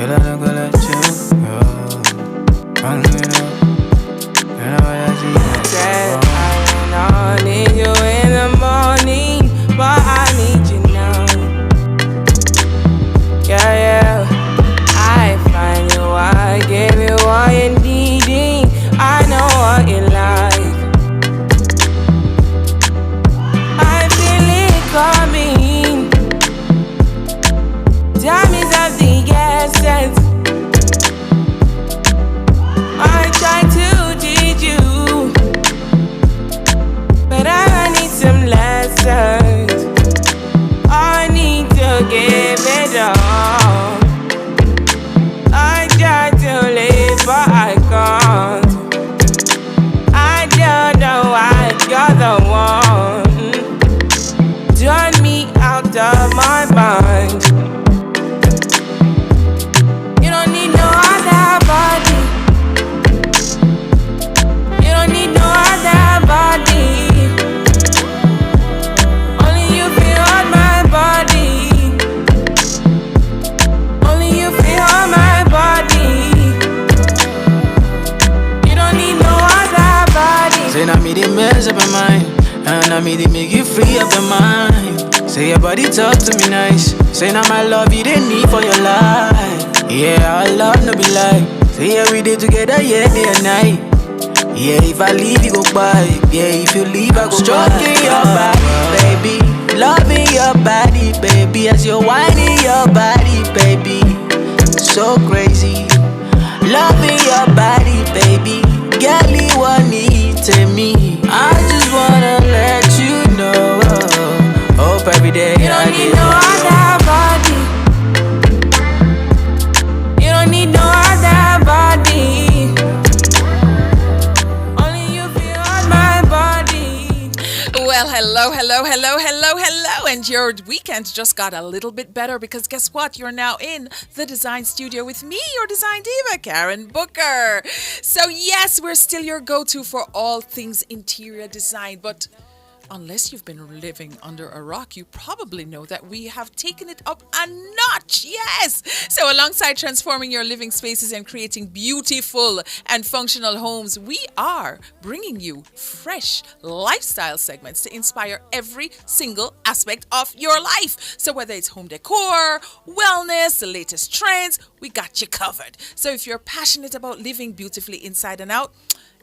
Girl, I'm not gonna let you go. I'm gonna, and I wanna see you. Said I don't need you in the morning, but I need you now. Yeah, yeah. I find you, I give you all you needing. I know what you like. I feel it coming. Time is of the essence. I try to teach you, but I need some lessons. I need to give it all. I try to live, but I can't. I don't know why you're the one. Turn me out of my mind. You don't need no other body. You don't need no other body. Only you feel on my body. Only you feel on my body. You don't need no other body. Say now me they mess up my mind, and now me they make you free up your mind. Say your body talk to me nice. Say now my love you didn't need for your life. Yeah, our love no be like. Say yeah we did together, yeah, day and night. Yeah, if I leave you go by. Yeah, if you leave I go stroking your body, baby. Loving your body, baby. As you're whining your body, baby. So crazy. Loving your body, baby. Girl, you want need to me. I just wanna let you know. Hope every day You don't need no other body. You don't need no other body. Only you feel on my body. Well, hello, and your weekend just got a little bit better because guess what? You're now in the design studio with me, your design diva, Karen Booker. So yes, we're still your go-to for all things interior design, but unless you've been living under a rock, you probably know that we have taken it up a notch. Yes! So alongside transforming your living spaces and creating beautiful and functional homes, we are bringing you fresh lifestyle segments to inspire every single aspect of your life. So whether it's home decor, wellness, the latest trends, we got you covered. So if you're passionate about living beautifully inside and out,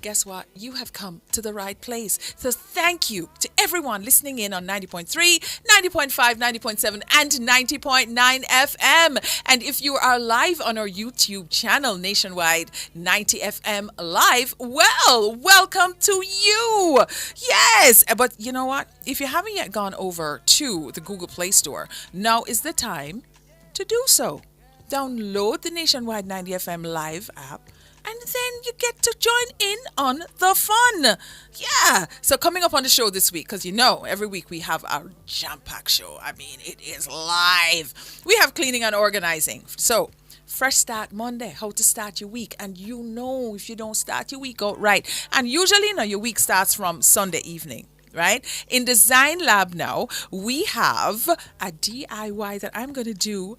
guess what? You have come to the right place. So thank you to everyone listening in on 90.3, 90.5, 90.7, and 90.9 FM. And if you are live on our YouTube channel, Nationwide 90 FM Live, well, welcome to you. Yes, but you know what? If you haven't yet gone over to the Google Play Store, now is the time to do so. Download the Nationwide 90 FM Live app, and then you get to join in on the fun. Yeah. So coming up on the show this week, because you know, every week we have our jam-packed show. I mean, it is live. We have cleaning and organizing. So, fresh start Monday, how to start your week. And you know, if you don't start your week out right, and usually, your week starts from Sunday evening. Right? In Design Lab now, we have a DIY that I'm going to do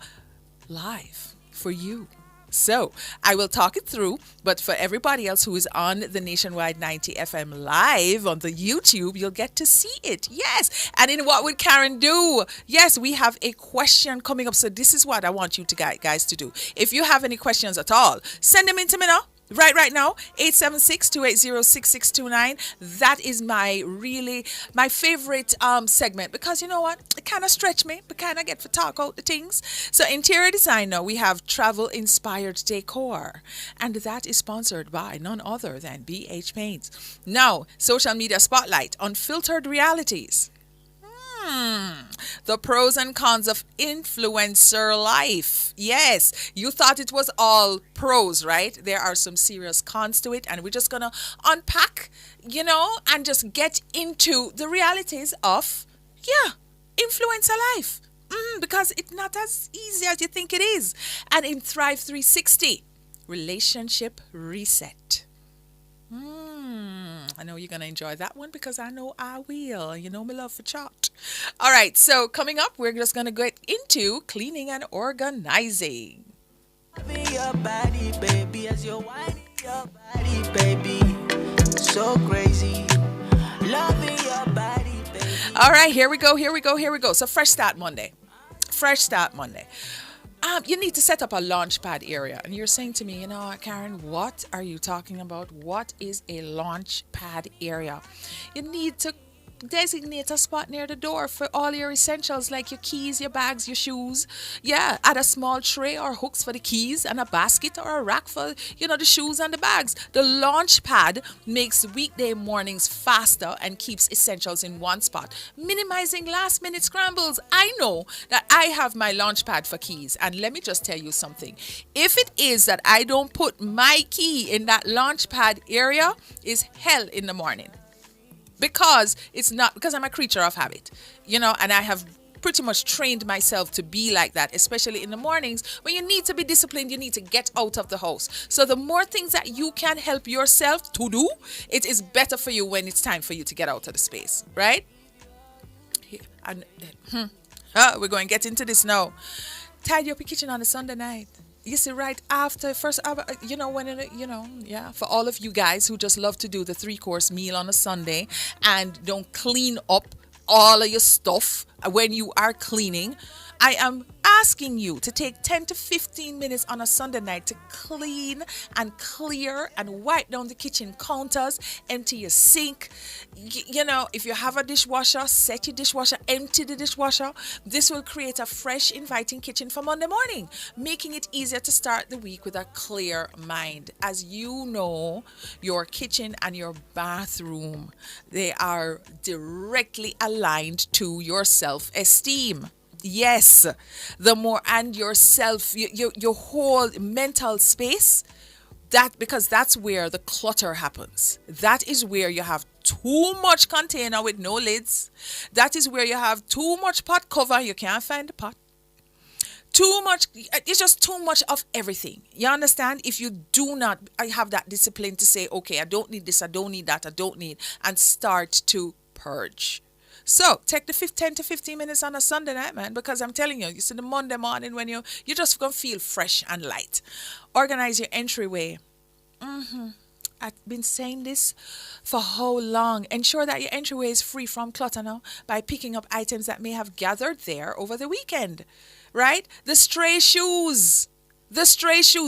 live for you. So I will talk it through, but for everybody else who is on the Nationwide 90 FM Live on the YouTube, you'll get to see it. Yes. And in What Would Karen Do? Yes, we have a question coming up. So this is what I want you to guys to do. If you have any questions at all, send them in to me now. Right now, 876-280-6629. That is my favorite segment, because you know what? It kind of stretch me, but kind of get to talk out the things. So interior design now, we have travel inspired decor, and that is sponsored by none other than BH Paints. Now, social media spotlight, unfiltered realities. The pros and cons of influencer life. Yes, you thought it was all pros, right? There are some serious cons to it, and we're just gonna unpack, and just get into the realities of, influencer life. Because it's not as easy as you think it is. And in Thrive 360, relationship reset. I know you're going to enjoy that one, because I know I will. You know my love for chat. All right, so coming up, we're just going to get into cleaning and organizing. Loving your body, baby, as you're whining your body, baby. So crazy. Loving your body, baby. All right, here we go, here we go, here we go. So fresh start Monday. Fresh start Monday. You need to set up a launch pad area. And you're saying to me, Karen, what are you talking about? What is a launch pad area? You need to designate a spot near the door for all your essentials like your keys, your bags, your shoes. Yeah, add a small tray or hooks for the keys and a basket or a rack for, the shoes and the bags. The launch pad makes weekday mornings faster and keeps essentials in one spot, minimizing last minute scrambles. I know that I have my launch pad for keys, and let me just tell you something. If it is that I don't put my key in that launch pad area, is hell in the morning. Because I'm a creature of habit, and I have pretty much trained myself to be like that, especially in the mornings when you need to be disciplined, you need to get out of the house. So the more things that you can help yourself to do, it is better for you when it's time for you to get out of the space, right? And we're going to get into this now. Tidy up your kitchen on a Sunday night. You see, right after first, for all of you guys who just love to do the 3-course meal on a Sunday and don't clean up all of your stuff when you are cleaning, I am asking you to take 10 to 15 minutes on a Sunday night to clean and clear and wipe down the kitchen counters, empty your sink. If you have a dishwasher, set your dishwasher, empty the dishwasher. This will create a fresh, inviting kitchen for Monday morning, making it easier to start the week with a clear mind. As you know, your kitchen and your bathroom, they are directly aligned to your self-esteem. Yes, the more, and yourself, your whole mental space, because that's where the clutter happens. That is where you have too much container with no lids. That is where you have too much pot cover. You can't find the pot. Too much. It's just too much of everything. You understand? If you do not have that discipline to say, okay, I don't need this, I don't need that, I don't need, and start to purge. So take the 10 to 15 minutes on a Sunday night, man, because I'm telling you see the Monday morning when you're just going to feel fresh and light. Organize your entryway. I've been saying this for how long? Ensure that your entryway is free from clutter now by picking up items that may have gathered there over the weekend, right? The stray shoes.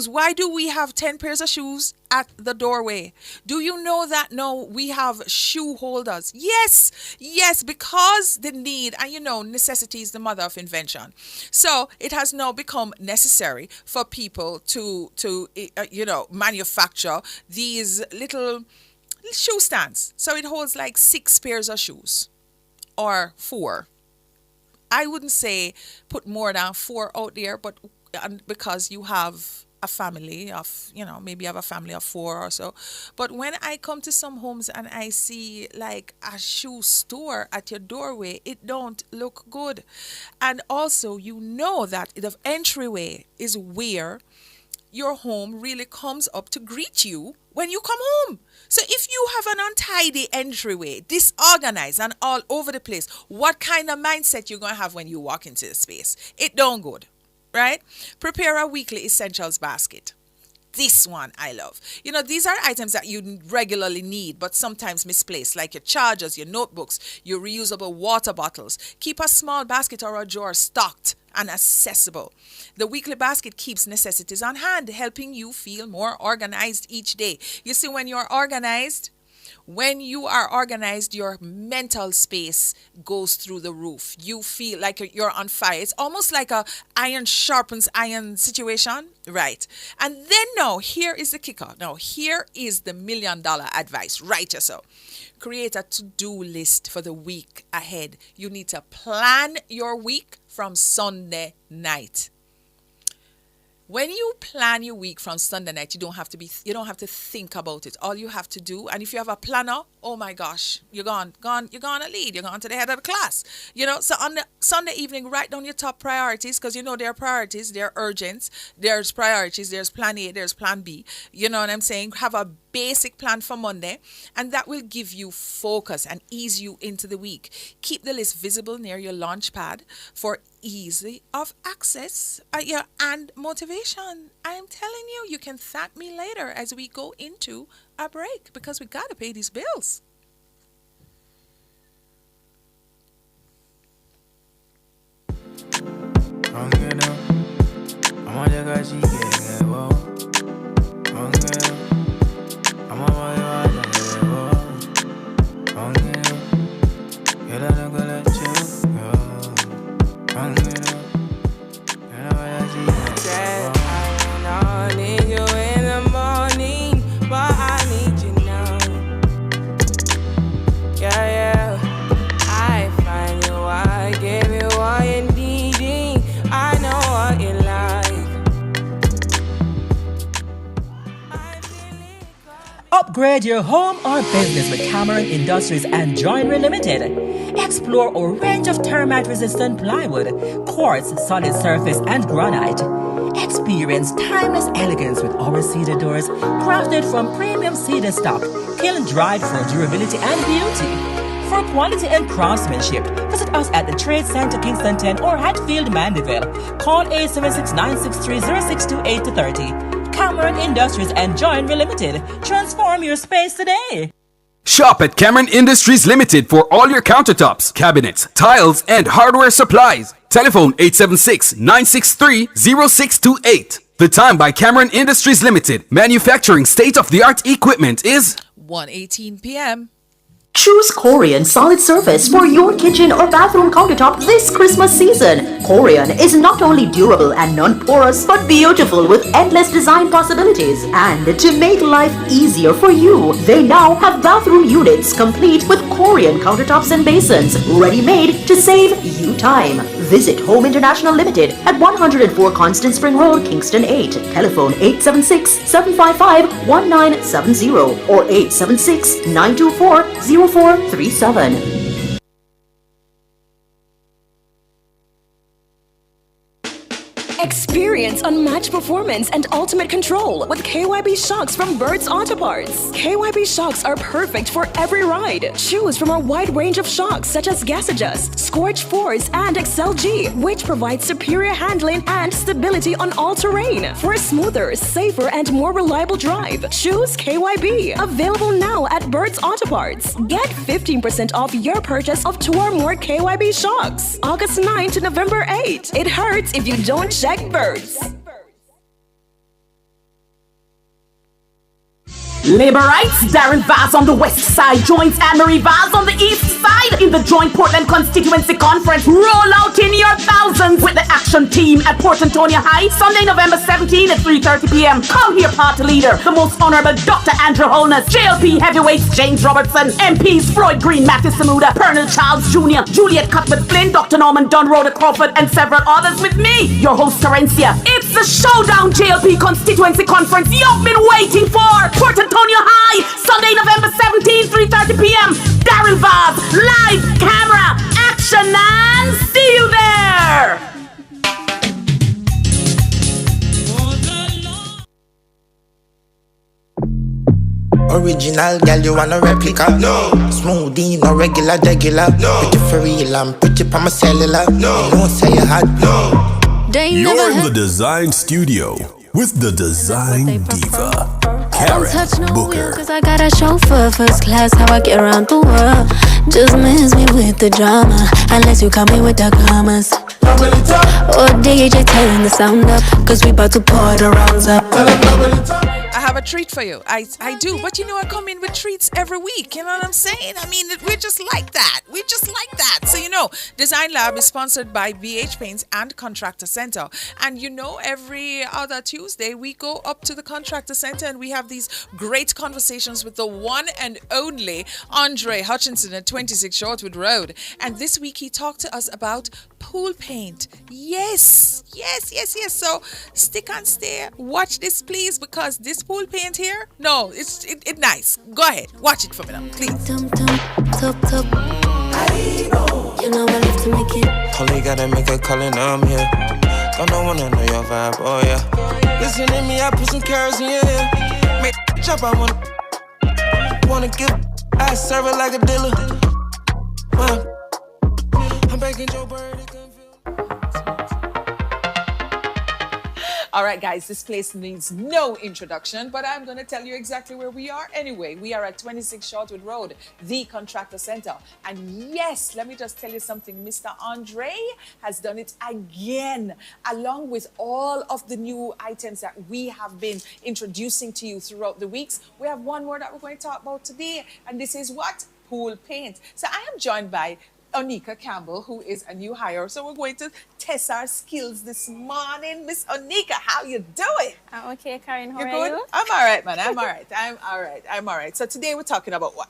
Why do we have 10 pairs of shoes at the doorway? Do you know that now we have shoe holders? Yes, because the need, and necessity is the mother of invention. So it has now become necessary for people to manufacture these little shoe stands. So it holds like 6 pairs of shoes or 4. I wouldn't say put more than 4 out there, but because you have a family of, maybe you have a family of 4 or so. But when I come to some homes and I see like a shoe store at your doorway, it don't look good. And also, that the entryway is where your home really comes up to greet you when you come home. So if you have an untidy entryway, disorganized and all over the place, what kind of mindset you going to have when you walk into the space? It don't good. Right? Prepare a weekly essentials basket. This one I love. These are items that you regularly need but sometimes misplaced, like your chargers, your notebooks, your reusable water bottles. Keep a small basket or a drawer stocked and accessible. The weekly basket keeps necessities on hand, helping you feel more organized each day. You see, when you are organized, your mental space goes through the roof. You feel like you're on fire. It's almost like a iron sharpens iron situation, right? And then now, here is the kicker. Now, here is the $1 million advice. Write yourself. Create a to-do list for the week ahead. You need to plan your week from Sunday night. When you plan your week from Sunday night, you don't have to think about it. All you have to do, and if you have a planner, oh my gosh, you're gone to lead. You're gone to the head of the class. So on the Sunday evening, write down your top priorities, because there are priorities, they're urgent. There's priorities, there's plan A, there's plan B. You know what I'm saying? Have a basic plan for Monday, and that will give you focus and ease you into the week. Keep the list visible near your launch pad for easy of access and motivation. I I'm telling you, you can thank me later as we go into a break because we got to pay these bills. Upgrade your home or business with Cameron Industries and Joinery Limited. Explore our range of termite-resistant plywood, quartz, solid surface, and granite. Experience timeless elegance with our cedar doors, crafted from premium cedar stock, kiln-dried for durability and beauty. For quality and craftsmanship, visit us at the Trade Center Kingston 10 or Hatfield Mandeville. Call 876-963-0628-30. Cameron Industries and Joinery Limited. Transform your space today. Shop at Cameron Industries Limited for all your countertops, cabinets, tiles, and hardware supplies. Telephone 876-963-0628. The time by Cameron Industries Limited, manufacturing state-of-the-art equipment, is 1:18 p.m. Choose Corian Solid Surface for your kitchen or bathroom countertop this Christmas season. Corian is not only durable and non-porous but beautiful with endless design possibilities. And to make life easier for you, they now have bathroom units complete with Corian countertops and basins, ready-made to save you time. Visit Home International Limited at 104 Constant Spring Road, Kingston 8. Telephone 876-755-1970 or 876-924-0437. Experience unmatched performance and ultimate control with KYB shocks from Bird's Auto Parts. KYB shocks are perfect for every ride. Choose from our wide range of shocks such as Gas Adjust, Scorch Force, and XLG, which provide superior handling and stability on all terrain. For a smoother, safer, and more reliable drive, choose KYB. Available now at Bird's Auto Parts. Get 15% off your purchase of 2 or more KYB shocks. August 9 to November 8. It hurts if you don't check Birds. Labor rights, Darren Vaz on the west side joins Anne-Marie Vaz on the east side in the joint Portland Constituency Conference. Roll out in your thousands with the action team at Port Antonio High, Sunday, November 17 at 3:30 p.m. Come here, party leader, the most honorable Dr. Andrew Holness, JLP heavyweights James Robertson, MPs Floyd Green, Matthew Samuda, Colonel Charles Jr., Juliet Cuthbert Flynn, Dr. Norman Dunn, Rhoda Crawford, and several others with me, your host Terencia. It's the Showdown JLP Constituency Conference you've been waiting for. Port Antonio High, Sunday, November 17, 3:30 p.m. Darren Vaz, live camera, action, and see you there! Original gal, you want a replica? No. Smoothie, no regular, No. Pretty for real, I'm pretty pa my cellular. No. You don't say you hot. No. You're in the Design Studio with the Design Diva, Karen Booker. Cause I got a chauffeur, first class, how I get around the world. Just miss me with the drama, unless you come in with the commas. Or DJ turn the sound up, cause we about to pour the rounds up. I have a treat for you. I do, but you know I come in with treats every week. You know what I'm saying? I mean, we're just like that. We're just like that. So you know, Design Lab is sponsored by BH Paints and Contractor Center. And you know, every other Tuesday we go up to the Contractor Center and we have these great conversations with the one and only Andre Hutchinson at 26 Shortwood Road. And this week he talked to us about pool paint. Yes. So stick and stay. Watch this, please, because this pool paint here, no, it's nice. Go ahead, watch it for me now, please. Top. You know I love to make it. Only gotta make a call and I'm here. Don't know wanna know your vibe, oh yeah. Listen to me, I put some carrots in your ear. Make chop, I wanna give. I serve it like a dealer. I'm baking Joe Bird. All right, guys, this place needs no introduction, but I'm going to tell you exactly where we are anyway. We are at 26 Shortwood Road, the Contractor Center. And yes, let me just tell you something. Mr. Andre has done it again, along with all of the new items that we have been introducing to you throughout the weeks. We have one more that we're going to talk about today, and this is what? Pool paint. So I am joined by Onika Campbell, who is a new hire. So we're going to test our skills this morning. Miss Onika, how you doing? I'm okay, Karen. How You're are good? you? I'm all right, man. I'm all right. I'm all right. So today we're talking about what?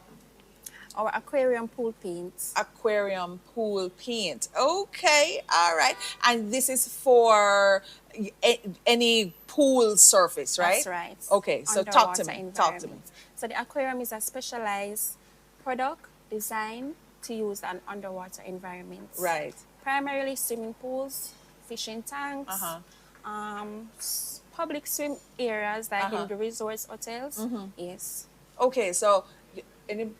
Our aquarium pool paint. Aquarium pool paint. Okay, all right. And this is for any pool surface, right? That's right. Okay, so talk to me. Underwater Talk to me. environment. So the aquarium is a specialized product designed to use an underwater environment. Right. Primarily swimming pools, fishing tanks, public swim areas like in the resorts, hotels. Yes. Okay, so any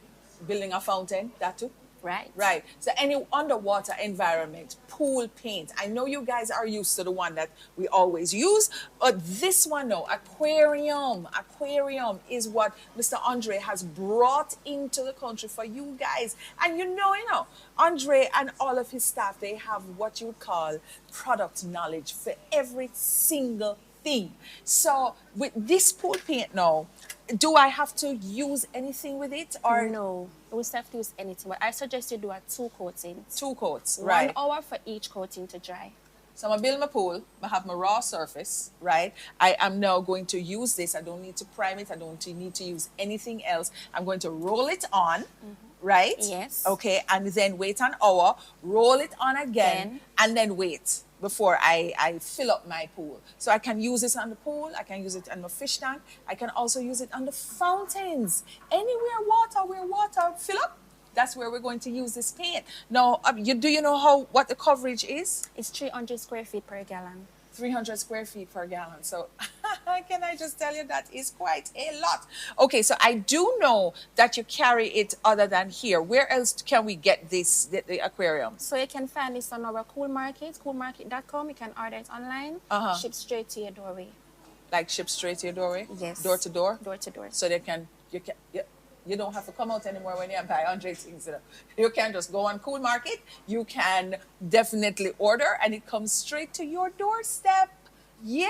building a fountain, that too? Right. Right. So any underwater environment, pool paint. I know you guys are used to the one that we always use, but this one, no, aquarium. Aquarium is what Mr. Andre has brought into the country for you guys. And you know, Andre and all of his staff, they have what you would call product knowledge for every single thing. So with this pool paint now, do I have to use anything with it or No, you don't have to use anything, but I suggest you do a 2 coatings. 2 coats? Right. 1 hour for each coating to dry. So I'm gonna build my pool, I have my raw surface, right? I am now going to use this. I don't need to prime it. I don't need to use anything else. I'm going to roll it on, right? Yes. Okay, and then wait an hour, roll it on again, and then wait before I fill up my pool. So I can use this on the pool, I can use it on my fish tank, I can also use it on the fountains. Anywhere where water fill up, that's where we're going to use this paint. Now, do you know what the coverage is? It's 300 square feet per gallon. 300 square feet per gallon. So can I just tell you that is quite a lot. Okay, so I do know that you carry it other than here. Where else can we get this, the aquarium? So you can find this on our Cool Market, coolmarket.com. You can order it online, ship straight to your doorway. Like ship straight to your doorway? Yes. Door to door? Door to door. So you don't have to come out anymore when you buy 100 things. You can just go on Cool Market. You can definitely order and it comes straight to your doorstep. Yeah.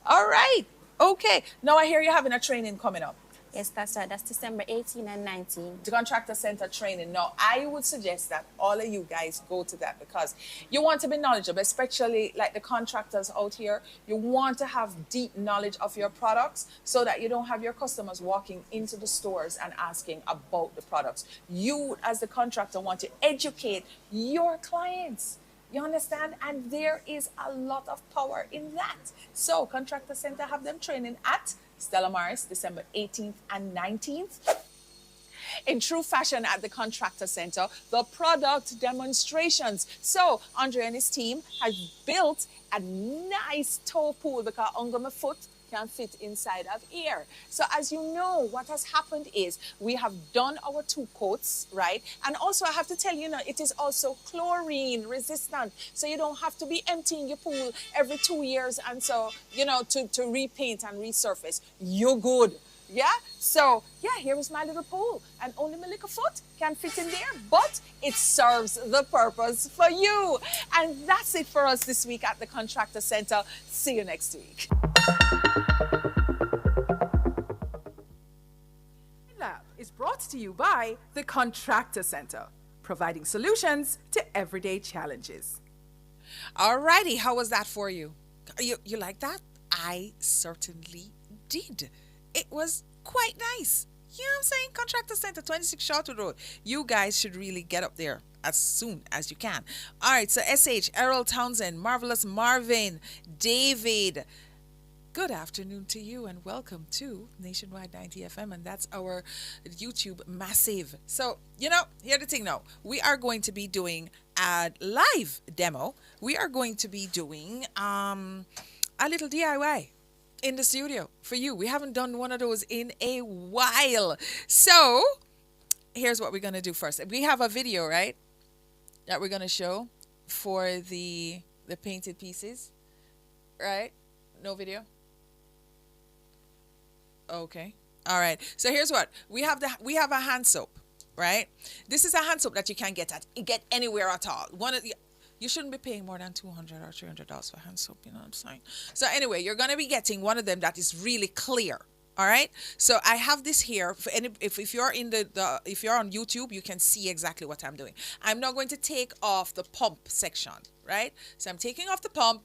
All right. Okay. Now I hear you're having a training coming up. Yes, that's right. That's December 18 and 19. The Contractor Center training. Now, I would suggest that all of you guys go to that because you want to be knowledgeable, especially like the contractors out here. You want to have deep knowledge of your products so that you don't have your customers walking into the stores and asking about the products. You, as the contractor, want to educate your clients. You understand? And there is a lot of power in that. So, Contractor Center have them training at Stella Maris, December 18th and 19th. In true fashion at the Contractor Center, the product demonstrations. So Andre and his team has built a nice toe pool because under my foot can fit inside of here. So as you know, what has happened is we have done our 2 coats, right? And also I have to tell you, it is also chlorine resistant. So you don't have to be emptying your pool every 2 years and so, to repaint and resurface. You're good. Yeah? So, yeah, here is my little pool. And only my little foot can fit in there, but it serves the purpose for you. And that's it for us this week at the Contractor Center. See you next week. Lab is brought to you by the Contractor Center, providing solutions to everyday challenges. Alrighty, how was that for you? You like that? I certainly did. It was quite nice. You know what I'm saying? Contractor Center, 26 Shortwood Road. You guys should really get up there as soon as you can. All right, so SH, Errol Townsend, Marvelous Marvin, David. Good afternoon to you and welcome to Nationwide 90 FM, and that's our YouTube massive. So, here's the thing now. We are going to be doing a live demo. We are going to be doing a little DIY in the studio for you. We haven't done one of those in a while. So, here's what we're going to do first. We have a video, right, that we're going to show for the painted pieces, right? No video? Okay. All right. So here's what. We have a hand soap, right? This is a hand soap that you can get anywhere at all. You shouldn't be paying more than $200 or $300 for hand soap, you know what I'm saying? So anyway, you're going to be getting one of them that is really clear. All right. So I have this here. If you're in if you're on YouTube, you can see exactly what I'm doing. I'm now going to take off the pump section, right? So I'm taking off the pump,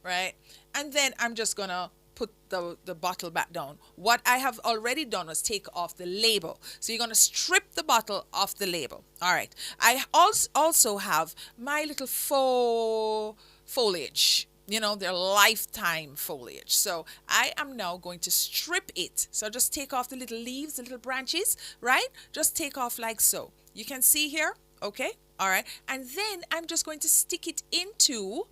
right? And then I'm just going to put the bottle back down. What I have already done was take off the label. So you're going to strip the bottle off the label. All right. I also have my little faux foliage. You know, their lifetime foliage. So I am now going to strip it. So just take off the little leaves, the little branches, right? Just take off like so. You can see here. Okay. All right. And then I'm just going to stick it into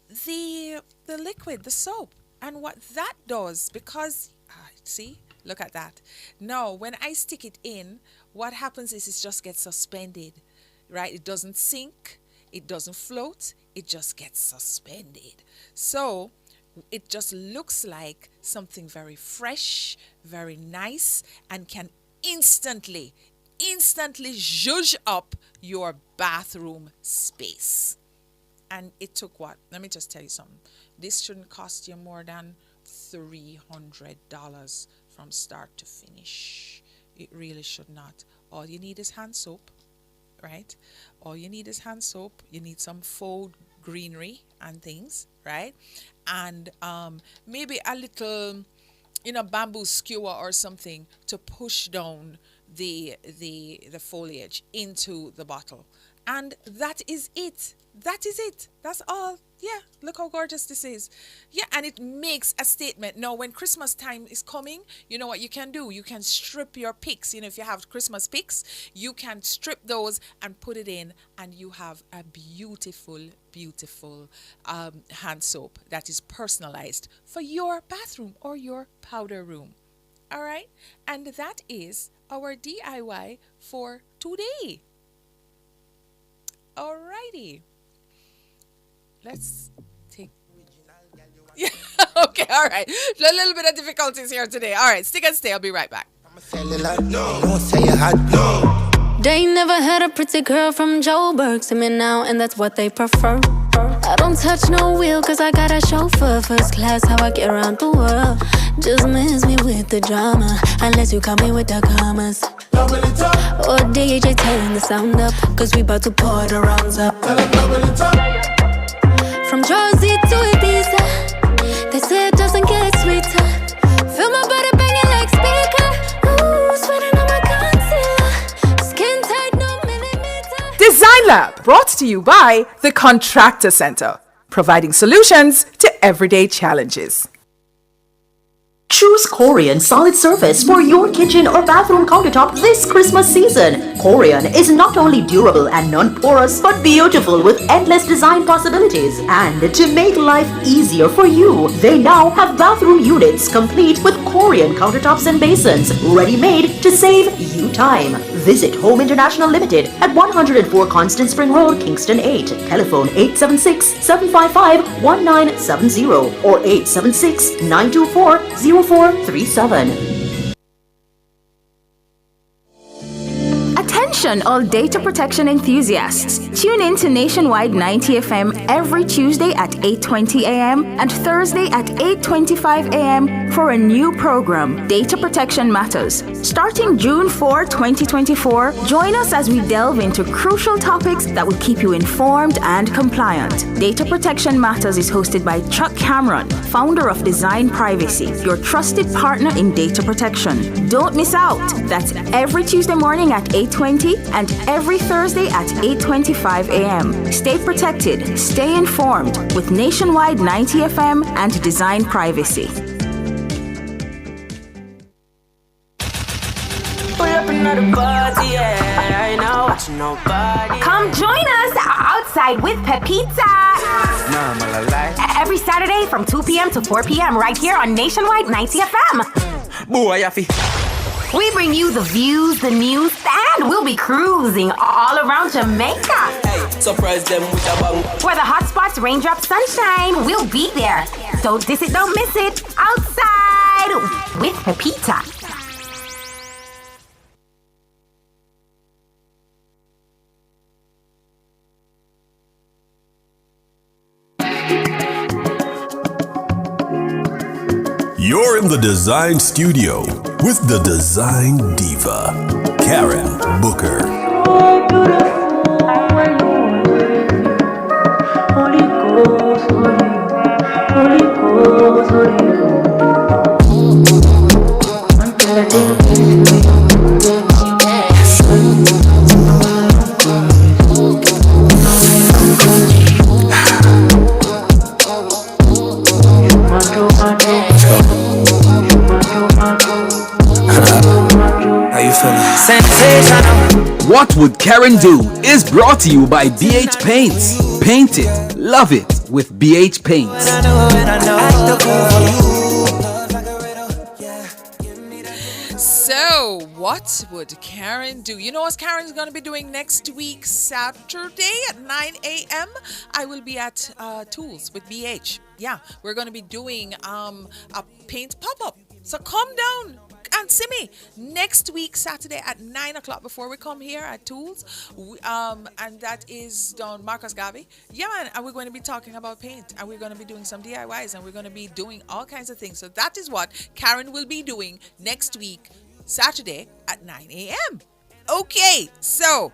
the liquid, the soap. And what that does, because, see, look at that. Now, when I stick it in, what happens is it just gets suspended, right? It doesn't sink. It doesn't float. It just gets suspended. So it just looks like something very fresh, very nice, and can instantly zhuzh up your bathroom space. And it took what? Let me just tell you something. This shouldn't cost you more than $300 from start to finish. It really should not. All you need is hand soap. Right? All you need is hand soap. You need some faux greenery and things, right? And maybe a little, bamboo skewer or something to push down the foliage into the bottle. And that is it. That is it. That's all. Yeah, look how gorgeous this is. Yeah, and it makes a statement. Now, when Christmas time is coming, you know what you can do? You can strip your picks. If you have Christmas picks, you can strip those and put it in, and you have a beautiful, beautiful hand soap that is personalized for your bathroom or your powder room. All right? And that is our DIY for today. Alrighty. Let's take... Yeah, okay, all right. A little bit of difficulties here today. All right, stick and stay. I'll be right back. They never had a pretty girl from Joburg to me now, and that's what they prefer. I don't touch no wheel, cause I got a chauffeur. First class, how I get around the world. Just miss me with the drama, unless you come in with the commas. Or DJ, turn the sound up, cause we about to pour the rounds up. From Jersey to Ibiza, they say it doesn't get sweeter. Feel my body banging like speaker. Ooh, sweating on my concealer. Skin tight, no millimeter. Design Lab, brought to you by the Contractor Center, providing solutions to everyday challenges. Choose Korean solid surface for your kitchen or bathroom countertop this Christmas season. Korean is not only durable and non-porous, but beautiful with endless design possibilities. And to make life easier for you, they now have bathroom units complete with Korean countertops and basins, ready-made to save you time. Visit Home International Limited at 104 Constant Spring Road, Kingston 8. Telephone 876-755-1970 or 876-924-0437. Attention all data protection enthusiasts. Tune in to Nationwide 90 FM every Tuesday at 8:20 a.m. and Thursday at 8:25 a.m. for a new program, Data Protection Matters. Starting June 4, 2024, join us as we delve into crucial topics that will keep you informed and compliant. Data Protection Matters is hosted by Chuck Cameron, founder of Design Privacy, your trusted partner in data protection. Don't miss out. That's every Tuesday morning at 8:20 and every Thursday at 8:25 a.m. Stay protected, stay informed with Nationwide 90 FM and Design Privacy. Come join us outside with Pepita. Every Saturday from 2 p.m. to 4 p.m. right here on Nationwide 90 FM. We bring you the views, the news, and we'll be cruising all around Jamaica. Surprise them with a bang. Where the hot spots, raindrops, sunshine, we'll be there. Don't diss it, don't miss it. Outside with Pepita. You're in the Design Studio with the Design Diva, Karen Booker. Holy Ghost, Holy Ghost, What Would Karen Do is brought to you by BH Paints. Paint it, love it with BH Paints. So, what would Karen do? You know what Karen's going to be doing next week, Saturday at 9 a.m.? I will be at Tools with BH. Yeah, we're going to be doing a paint pop-up. So come down and see me next week, Saturday at 9 o'clock before we come here at Tools. And that is down Marcus Garvey. Yeah, man, and we're going to be talking about paint, and we're going to be doing some DIYs, and we're going to be doing all kinds of things. So that is what Karen will be doing next week, Saturday at 9 a.m. Okay, so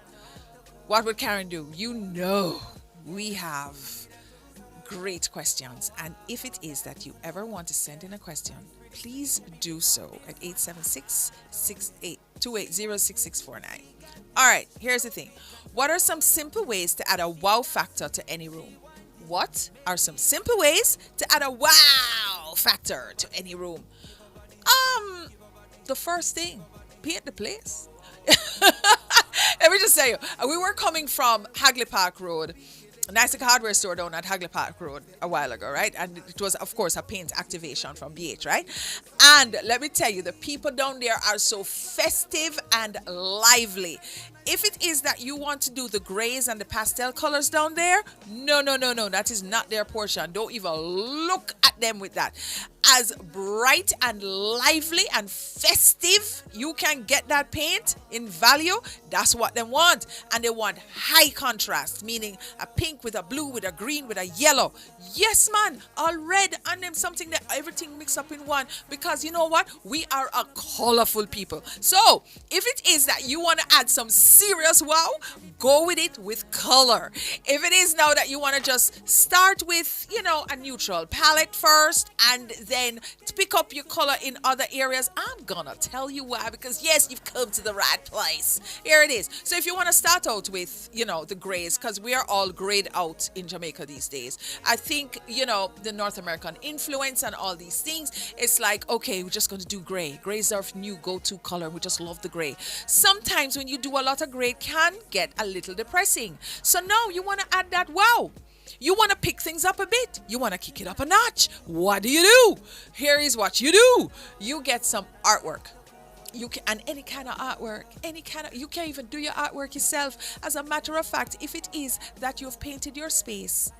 what would Karen do? You know, we have great questions, and if it is that you ever want to send in a question, please do so at 876-280-6649. All right, here's the thing. What are some simple ways to add a wow factor to any room? What are some simple ways to add a wow factor to any room? The first thing, paint the place. Let me just say, we were coming from Hagley Park Road, a nice hardware store down at Hagley Park Road a while ago, right? And it was, of course, a paint activation from BH, right? And let me tell you, the people down there are so festive and lively. If it is that you want to do the grays and the pastel colors down there, no, that is not their portion. Don't even look at them with that. As bright and lively and festive you can get that paint in value, that's what they want. And they want high contrast, meaning a pink with a blue, with a green, with a yellow. Yes, man, all red, and then something that everything mixed up in one. Because you know what? We are a colorful people. So if it is that you want to add some serious wow, go with it with color. If it is now that you want to just start with, a neutral palette first, and then to pick up your color in other areas, I'm gonna tell you why, because yes, you've come to the right place. Here it is. So if you want to start out with, the grays, because we are all grayed out in Jamaica these days. I think, the North American influence and all these things, it's like, okay, we're just going to do gray. Gray is our new go-to color. We just love the gray. Sometimes when you do a lot of gray, it can get a little depressing. So now you want to add that wow. You want to pick things up a bit. You want to kick it up a notch. What do? Here is what you do. You get some artwork. You can, and any kind of artwork, you can even do your artwork yourself. As a matter of fact, if it is that you've painted your space,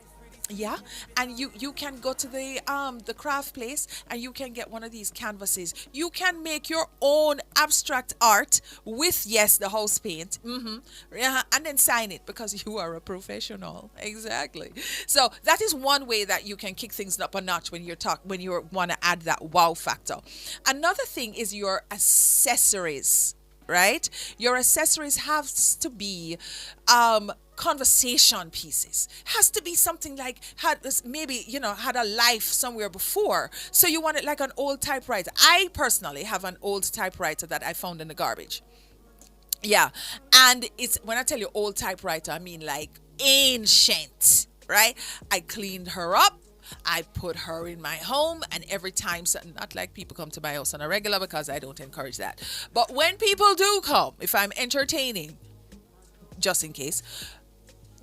yeah, and you can go to the craft place and you can get one of these canvases. You can make your own abstract art with, yes, the house paint, and then sign it because you are a professional. Exactly. So that is one way that you can kick things up a notch when you want to add that wow factor. Another thing is your accessories. Right? Your accessories have to be conversation pieces. Has to be something like had a life somewhere before. So you want it like an old typewriter. I personally have an old typewriter that I found in the garbage. Yeah. And it's, when I tell you old typewriter, I mean like ancient, right? I cleaned her up. I put her in my home, and every time, not like people come to my house on a regular because I don't encourage that. But when people do come, if I'm entertaining, just in case,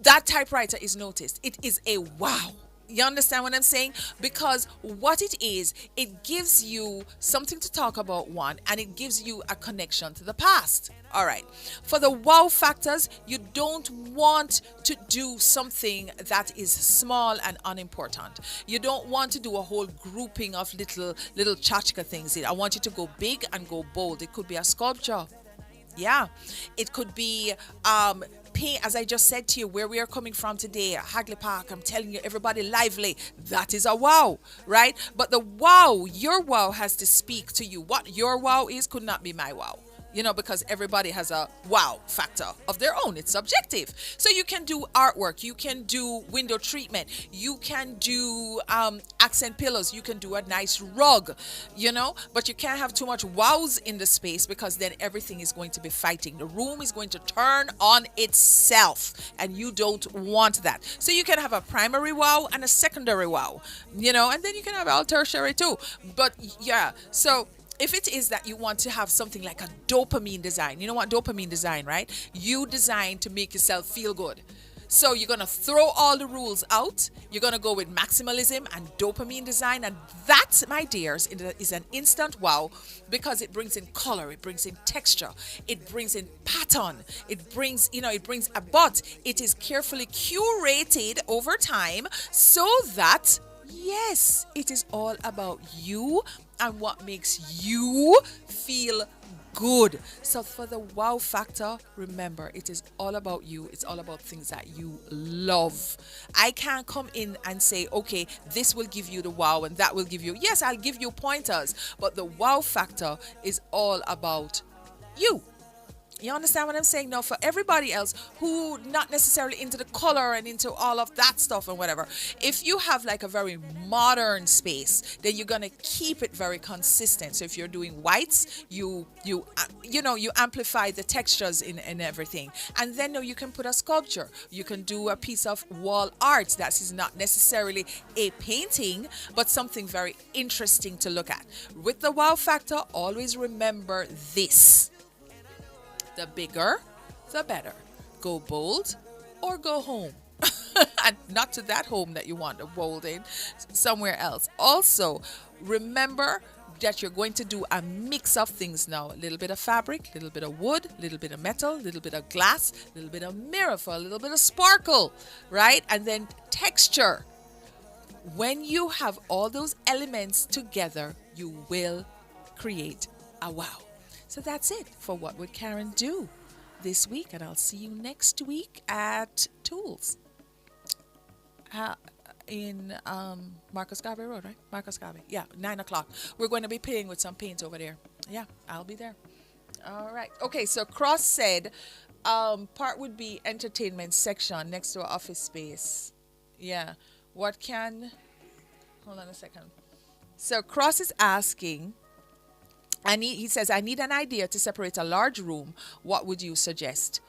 that typewriter is noticed. It is a wow. You understand what I'm saying? Because what it is, it gives you something to talk about, one, and it gives you a connection to the past. All right. For the wow factors, you don't want to do something that is small and unimportant. You don't want to do a whole grouping of little tchotchke things. I want you to go big and go bold. It could be a sculpture. Yeah. It could be paint, as I just said to you, where we are coming from today, Hagley Park. I'm telling you, everybody lively. That is a wow, right? But the wow, your wow has to speak to you. What your wow is could not be my wow. Because everybody has a wow factor of their own. It's subjective. So you can do artwork, you can do window treatment, you can do accent pillows, you can do a nice rug, but you can't have too much wows in the space, because then everything is going to be fighting. The room is going to turn on itself, and you don't want that. So you can have a primary wow and a secondary wow, and then you can have all tertiary too. But yeah, so if it is that you want to have something like a dopamine design, you know what dopamine design, right? You design to make yourself feel good. So you're going to throw all the rules out. You're going to go with maximalism and dopamine design. And that, my dears, is an instant wow, because it brings in color, it brings in texture, it brings in pattern, it brings but it is carefully curated over time, so that, yes, it is all about you and what makes you feel good. So for the wow factor, remember, it is all about you. It's all about things that you love. I can't come in and say, okay, this will give you the wow and that will give you, yes, I'll give you pointers, but the wow factor is all about you. You understand what I'm saying? Now, for everybody else who not necessarily into the color and into all of that stuff and whatever, if you have like a very modern space, then you're going to keep it very consistent. So if you're doing whites, you amplify the textures in everything. And then you can put a sculpture. You can do a piece of wall art that is not necessarily a painting, but something very interesting to look at. With the wow factor, always remember this. The bigger, the better. Go bold or go home. And not to that home that you want to bold in, somewhere else. Also, remember that you're going to do a mix of things now. A little bit of fabric, a little bit of wood, a little bit of metal, a little bit of glass, a little bit of mirror for a little bit of sparkle, right? And then texture. When you have all those elements together, you will create a wow. So that's it for What Would Karen Do this week. And I'll see you next week at Tools in Marcus Garvey Road, right? Marcus Garvey. Yeah, 9 o'clock. We're going to be playing with some paint over there. Yeah, I'll be there. All right. Okay, so Cross said part would be entertainment section next to our office space. Yeah. Hold on a second. So Cross is asking, he says, I need an idea to separate a large room. What would you suggest?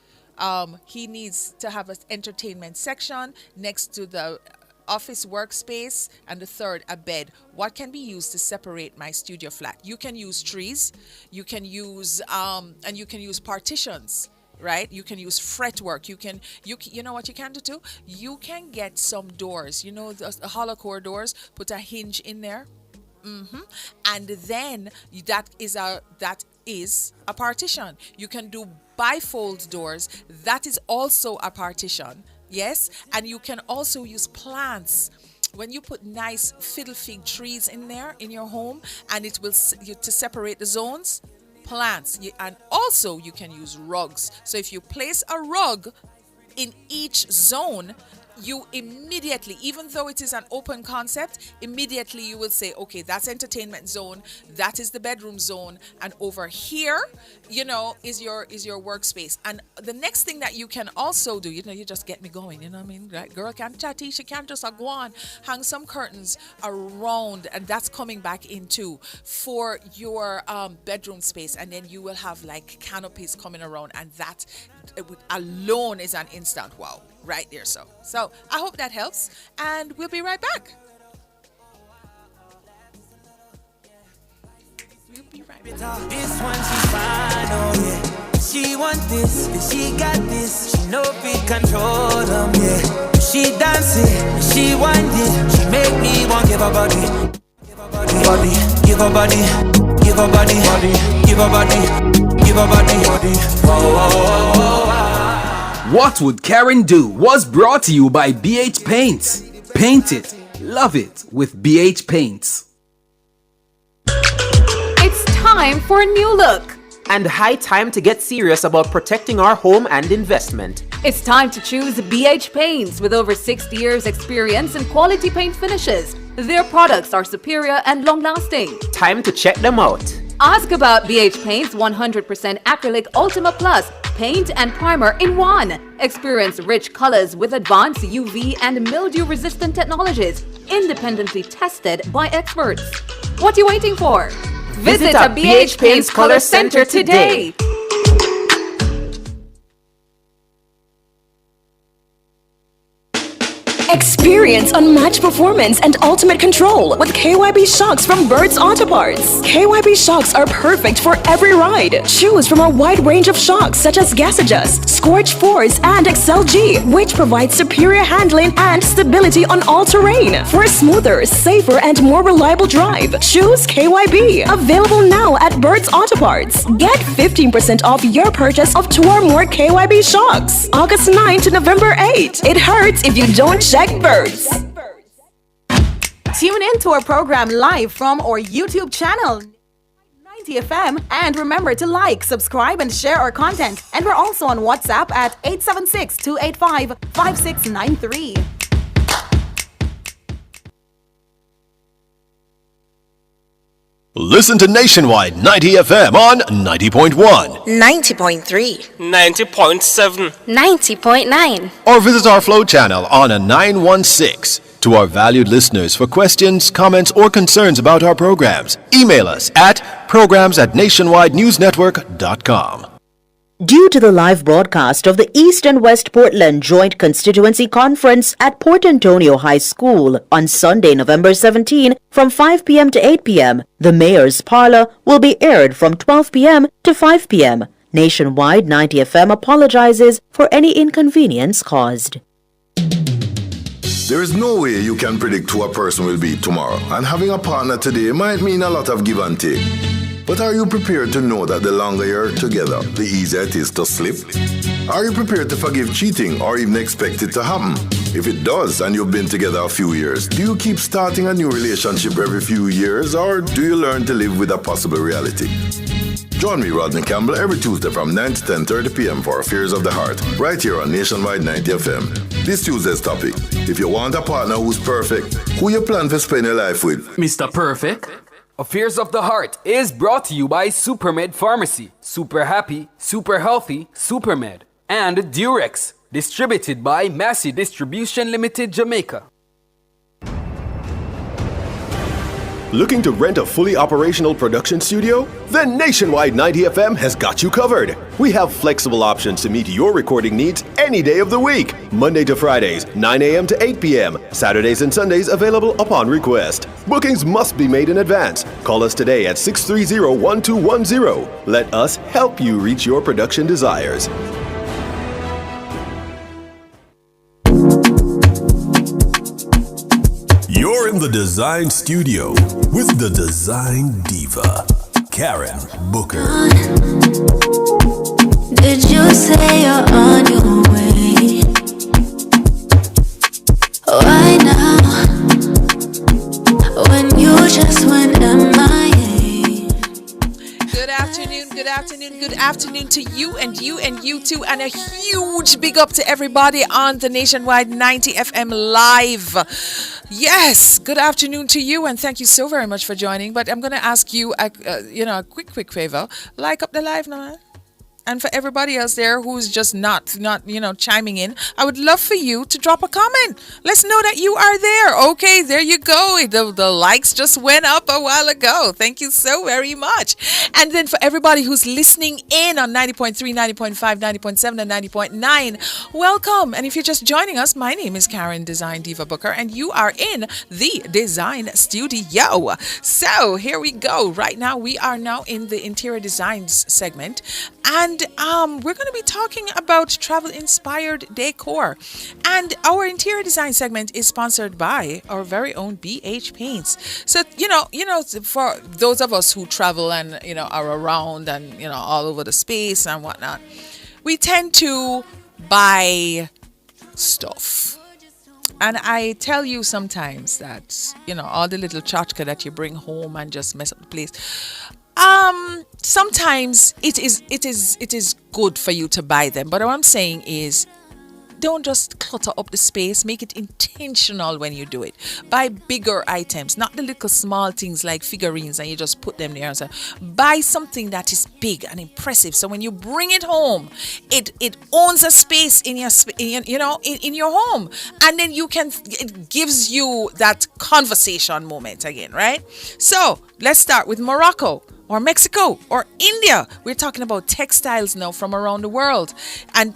He needs to have an entertainment section next to the office workspace, and the third, a bed. What can be used to separate my studio flat? You can use trees. You can use and you can use partitions. Right? You can use fretwork. You know what you can do too? You can get some doors. The hollow core doors. Put a hinge in there. And then that is a partition. You can do bifold doors. That is also a partition. Yes, and you can also use plants. When you put nice fiddle fig trees in there in your home, and it will to separate the zones. Plants, and also you can use rugs. So if you place a rug in each zone, you immediately, even though it is an open concept, immediately you will say, okay, that's entertainment zone, that is the bedroom zone, and over here, is your workspace. And the next thing that you can also do, you just get me going, you know what I mean? Right? Girl can't chatty, she can't just go on, hang some curtains around, and that's coming back into for your bedroom space, and then you will have like canopies coming around, and that alone is an instant wow. Right there. So I hope that helps, and we'll be right back. This one she's fine, oh yeah. She want this, she got this. She know we control them, yeah. She dance it, she want it. She make me want give her body, give her body, give her body, give her body, give her body, give her body. What Would Karen Do was brought to you by BH Paints. Paint it, love it with BH Paints. It's time for a new look. And high time to get serious about protecting our home and investment. It's time to choose BH Paints with over 60 years experience in quality paint finishes. Their products are superior and long-lasting. Time to check them out. Ask about BH Paint's 100% acrylic Ultima Plus paint and primer in one. Experience rich colors with advanced UV and mildew-resistant technologies, independently tested by experts. What are you waiting for? Visit a BH Paints Color Center today. Experience unmatched performance and ultimate control with KYB shocks from Bird's Auto Parts. KYB shocks are perfect for every ride. Choose from a wide range of shocks such as Gas Adjust, Scorch Force, and XLG, which provide superior handling and stability on all terrain. For a smoother, safer, and more reliable drive, choose KYB. Available now at Bird's Auto Parts. Get 15% off your purchase of 2 or more KYB shocks. August 9 to November 8. It hurts if you don't check Birds. Tune in to our program live from our YouTube channel, 90 FM, and remember to like, subscribe, and share our content. And we're also on WhatsApp at 876-285-5693. Listen to Nationwide 90 FM on 90.1, 90.3, 90.7, 90.9. or visit our Flow channel on a 916. To our valued listeners, for questions, comments, or concerns about our programs, email us at programs@nationwidenewsnetwork.com. Due to the live broadcast of the East and West Portland Joint Constituency Conference at Port Antonio High School on Sunday, November 17 from 5 p.m. to 8 p.m., the Mayor's Parlor will be aired from 12 p.m. to 5 p.m. Nationwide 90 FM apologizes for any inconvenience caused. There is no way you can predict who a person will be tomorrow, and having a partner today might mean a lot of give and take. But are you prepared to know that the longer you're together, the easier it is to slip? Are you prepared to forgive cheating or even expect it to happen? If it does and you've been together a few years, do you keep starting a new relationship every few years, or do you learn to live with a possible reality? Join me, Rodney Campbell, every Tuesday from 9 to 10:30 p.m. for Affairs of the Heart, right here on Nationwide 90 FM. This Tuesday's topic: if you want a partner who's perfect, who you plan to spend your life with? Mr. Perfect. Affairs of the Heart is brought to you by Supermed Pharmacy, Super Happy, Super Healthy, Supermed, and Durex, distributed by Massey Distribution Limited, Jamaica. Looking to rent a fully operational production studio? Then Nationwide 90 FM has got you covered. We have flexible options to meet your recording needs any day of the week. Monday to Fridays, 9 a.m. to 8 p.m. Saturdays and Sundays available upon request. Bookings must be made in advance. Call us today at 630-1210. Let us help you reach your production desires. You're in the Dezign Studio with the Design Diva, Karen Booker. Did you say you're on your way? Why now? When you just went MIA. Good afternoon, good afternoon, good afternoon to you and you and you too, and a huge big up to everybody on the Nationwide 90 FM Live. Yes, good afternoon to you, and thank you so very much for joining. But I'm going to ask you, a quick favor. Like up the live now, man. And for everybody else there who's just not chiming in, I would love for you to drop a comment. Let's know that you are there. Okay, there you go. The likes just went up a while ago. Thank you so very much. And then for everybody who's listening in on 90.3, 90.5, 90.7, and 90.9, welcome. And if you're just joining us, my name is Karen Design Diva Booker, and you are in the Design Studio. So here we go. Right now, we are now in the interior designs segment. And And we're going to be talking about travel-inspired decor. And our interior design segment is sponsored by our very own BH Paints. So, for those of us who travel and, are around and, all over the space and whatnot, we tend to buy stuff. And I tell you sometimes that, all the little tchotchke that you bring home and just mess up the place. Sometimes it is good for you to buy them. But what I'm saying is, don't just clutter up the space. Make it intentional when you do it. Buy bigger items, not the little small things like figurines and you just put them there. So buy something that is big and impressive. So when you bring it home, it owns a space in your in your home, and then it gives you that conversation moment again, right? So let's start with Morocco, or Mexico, or India. We're talking about textiles now from around the world. And,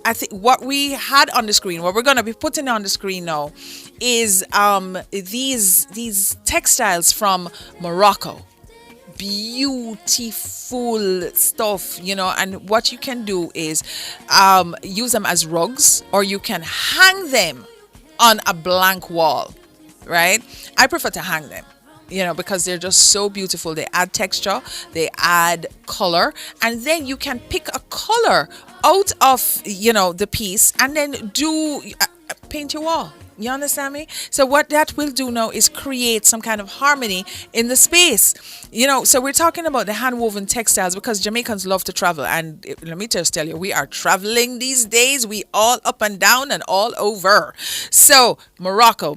I think what we had on the screen, what we're going to be putting on the screen now, is these textiles from Morocco. Beautiful stuff, and what you can do is use them as rugs, or you can hang them on a blank wall, right? I prefer to hang them, because they're just so beautiful. They add texture, they add color, and then you can pick a color out of, the piece and then paint your wall. You understand me? So what that will do now is create some kind of harmony in the space. So we're talking about the hand-woven textiles because Jamaicans love to travel. And let me just tell you, we are traveling these days. We all up and down and all over. So Morocco,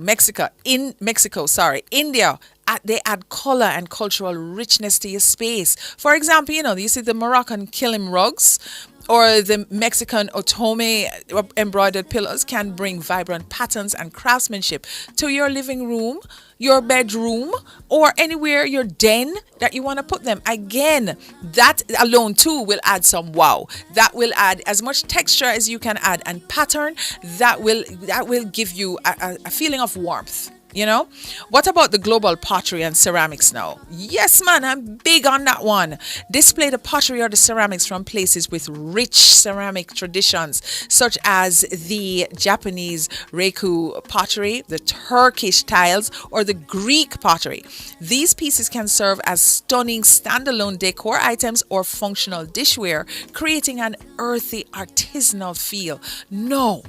India, they add color and cultural richness to your space. For example, you see the Moroccan kilim rugs or the Mexican otome embroidered pillows can bring vibrant patterns and craftsmanship to your living room, your bedroom, or anywhere, your den that you want to put them. Again, that alone too will add some wow. That will add as much texture as you can add and pattern. That will give you a feeling of warmth. What about the global pottery and ceramics now? Yes, man, I'm big on that one. Display the pottery or the ceramics from places with rich ceramic traditions, such as the Japanese Reiku pottery, the Turkish tiles, or the Greek pottery. These pieces can serve as stunning standalone decor items or functional dishware, creating an earthy artisanal feel. No.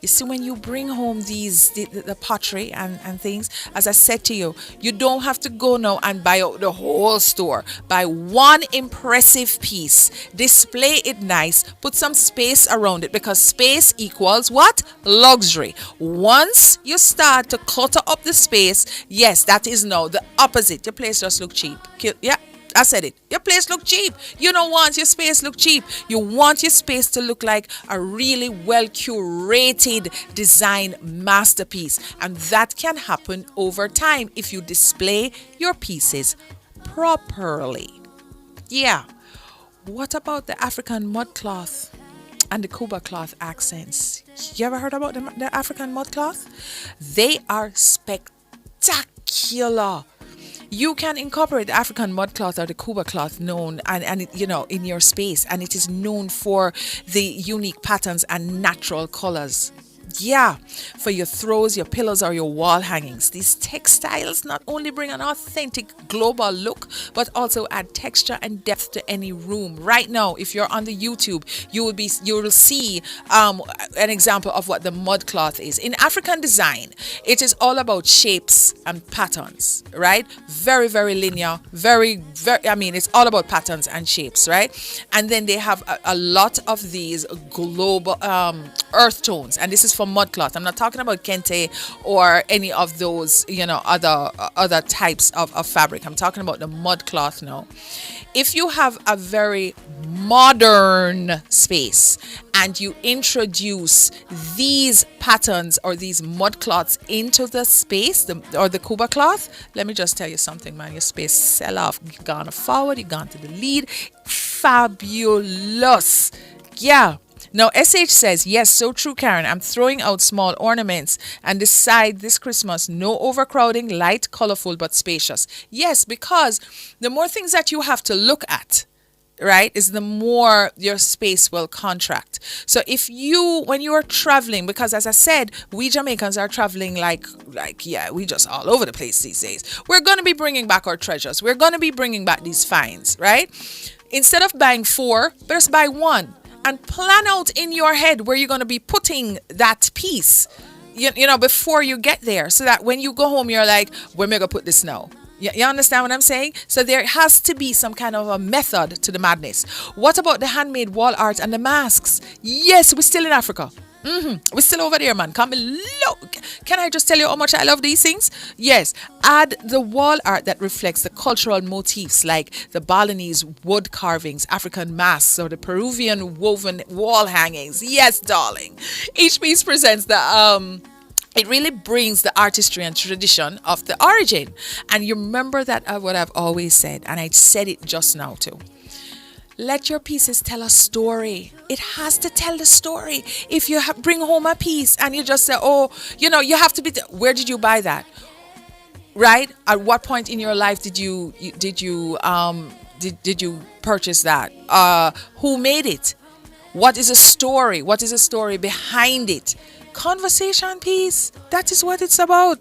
You see, when you bring home the pottery and things, as I said to you, you don't have to go now and buy out the whole store. Buy one impressive piece, display it nice, put some space around it, because space equals what? Luxury. Once you start to clutter up the space, yes, that is now the opposite. Your place just look cheap. Yeah. I said it. Your place look cheap. You don't want your space look cheap. You want your space to look like a really well curated design masterpiece. And that can happen over time if you display your pieces properly. Yeah. What about the African mud cloth and the Kuba cloth accents? You ever heard about the African mud cloth? They are spectacular. You can incorporate the African mud cloth or the Kuba cloth in your space, and it is known for the unique patterns and natural colors. Yeah, for your throws, your pillows, or your wall hangings. These textiles not only bring an authentic global look, but also add texture and depth to any room. Right now, if you're on the YouTube, you will see an example of what the mud cloth is. In African design, it is all about shapes and patterns, right? Very, very linear, it's all about patterns and shapes, right? And then they have a lot of these global earth tones, and this is for mud cloth. I'm not talking about kente or any of those, other types of fabric. I'm talking about the mud cloth now. If you have a very modern space and you introduce these patterns or these mud cloths into the space, or the Kuba cloth, let me just tell you something, man. Your space sell off. You've gone forward, you've gone to the lead. Fabulous. Yeah. Now, SH says, yes, so true, Karen. I'm throwing out small ornaments and decide this Christmas, no overcrowding, light, colorful, but spacious. Yes, because the more things that you have to look at, right, is the more your space will contract. So if you, when you are traveling, because as I said, we Jamaicans are traveling yeah, we just all over the place these days. We're going to be bringing back our treasures. We're going to be bringing back these finds, right? Instead of buying 4, just buy 1 and plan out in your head where you're going to be putting that piece, you know, before you get there, so that when you go home, you're like, where am I going to put this now? You understand what I'm saying? So there has to be some kind of a method to the madness. What about the handmade wall art and the masks? Yes, we're still in Africa. We're still over there, man. Come look. Can I just tell you how much I love these things? Yes. Add the wall art that reflects the cultural motifs, like the Balinese wood carvings, African masks, or the Peruvian woven wall hangings. Yes, darling. Each piece presents the it really brings the artistry and tradition of the origin. And you remember that what I've always said, and I said it just now too. Let your pieces tell a story. It has to tell the story. If you bring home a piece and you just say, oh, you know, you have to be, where did you buy that? Right? At what point in your life did you purchase that? Who made it? What is a story? What is a story behind it? Conversation piece. That is what it's about,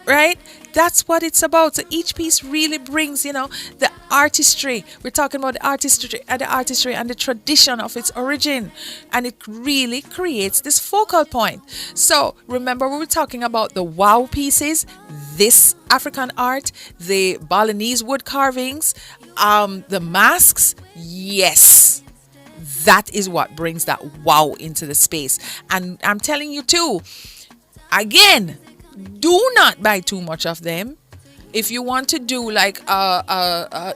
right? That's what it's about. So each piece really brings, you know, the artistry. We're talking about the artistry and the tradition of its origin, and it really creates this focal point. So remember, we were talking about the wow pieces, this African art, the Balinese wood carvings, the masks. Yes. That is what brings that wow into the space. And I'm telling you too, again, do not buy too much of them. If you want to do like a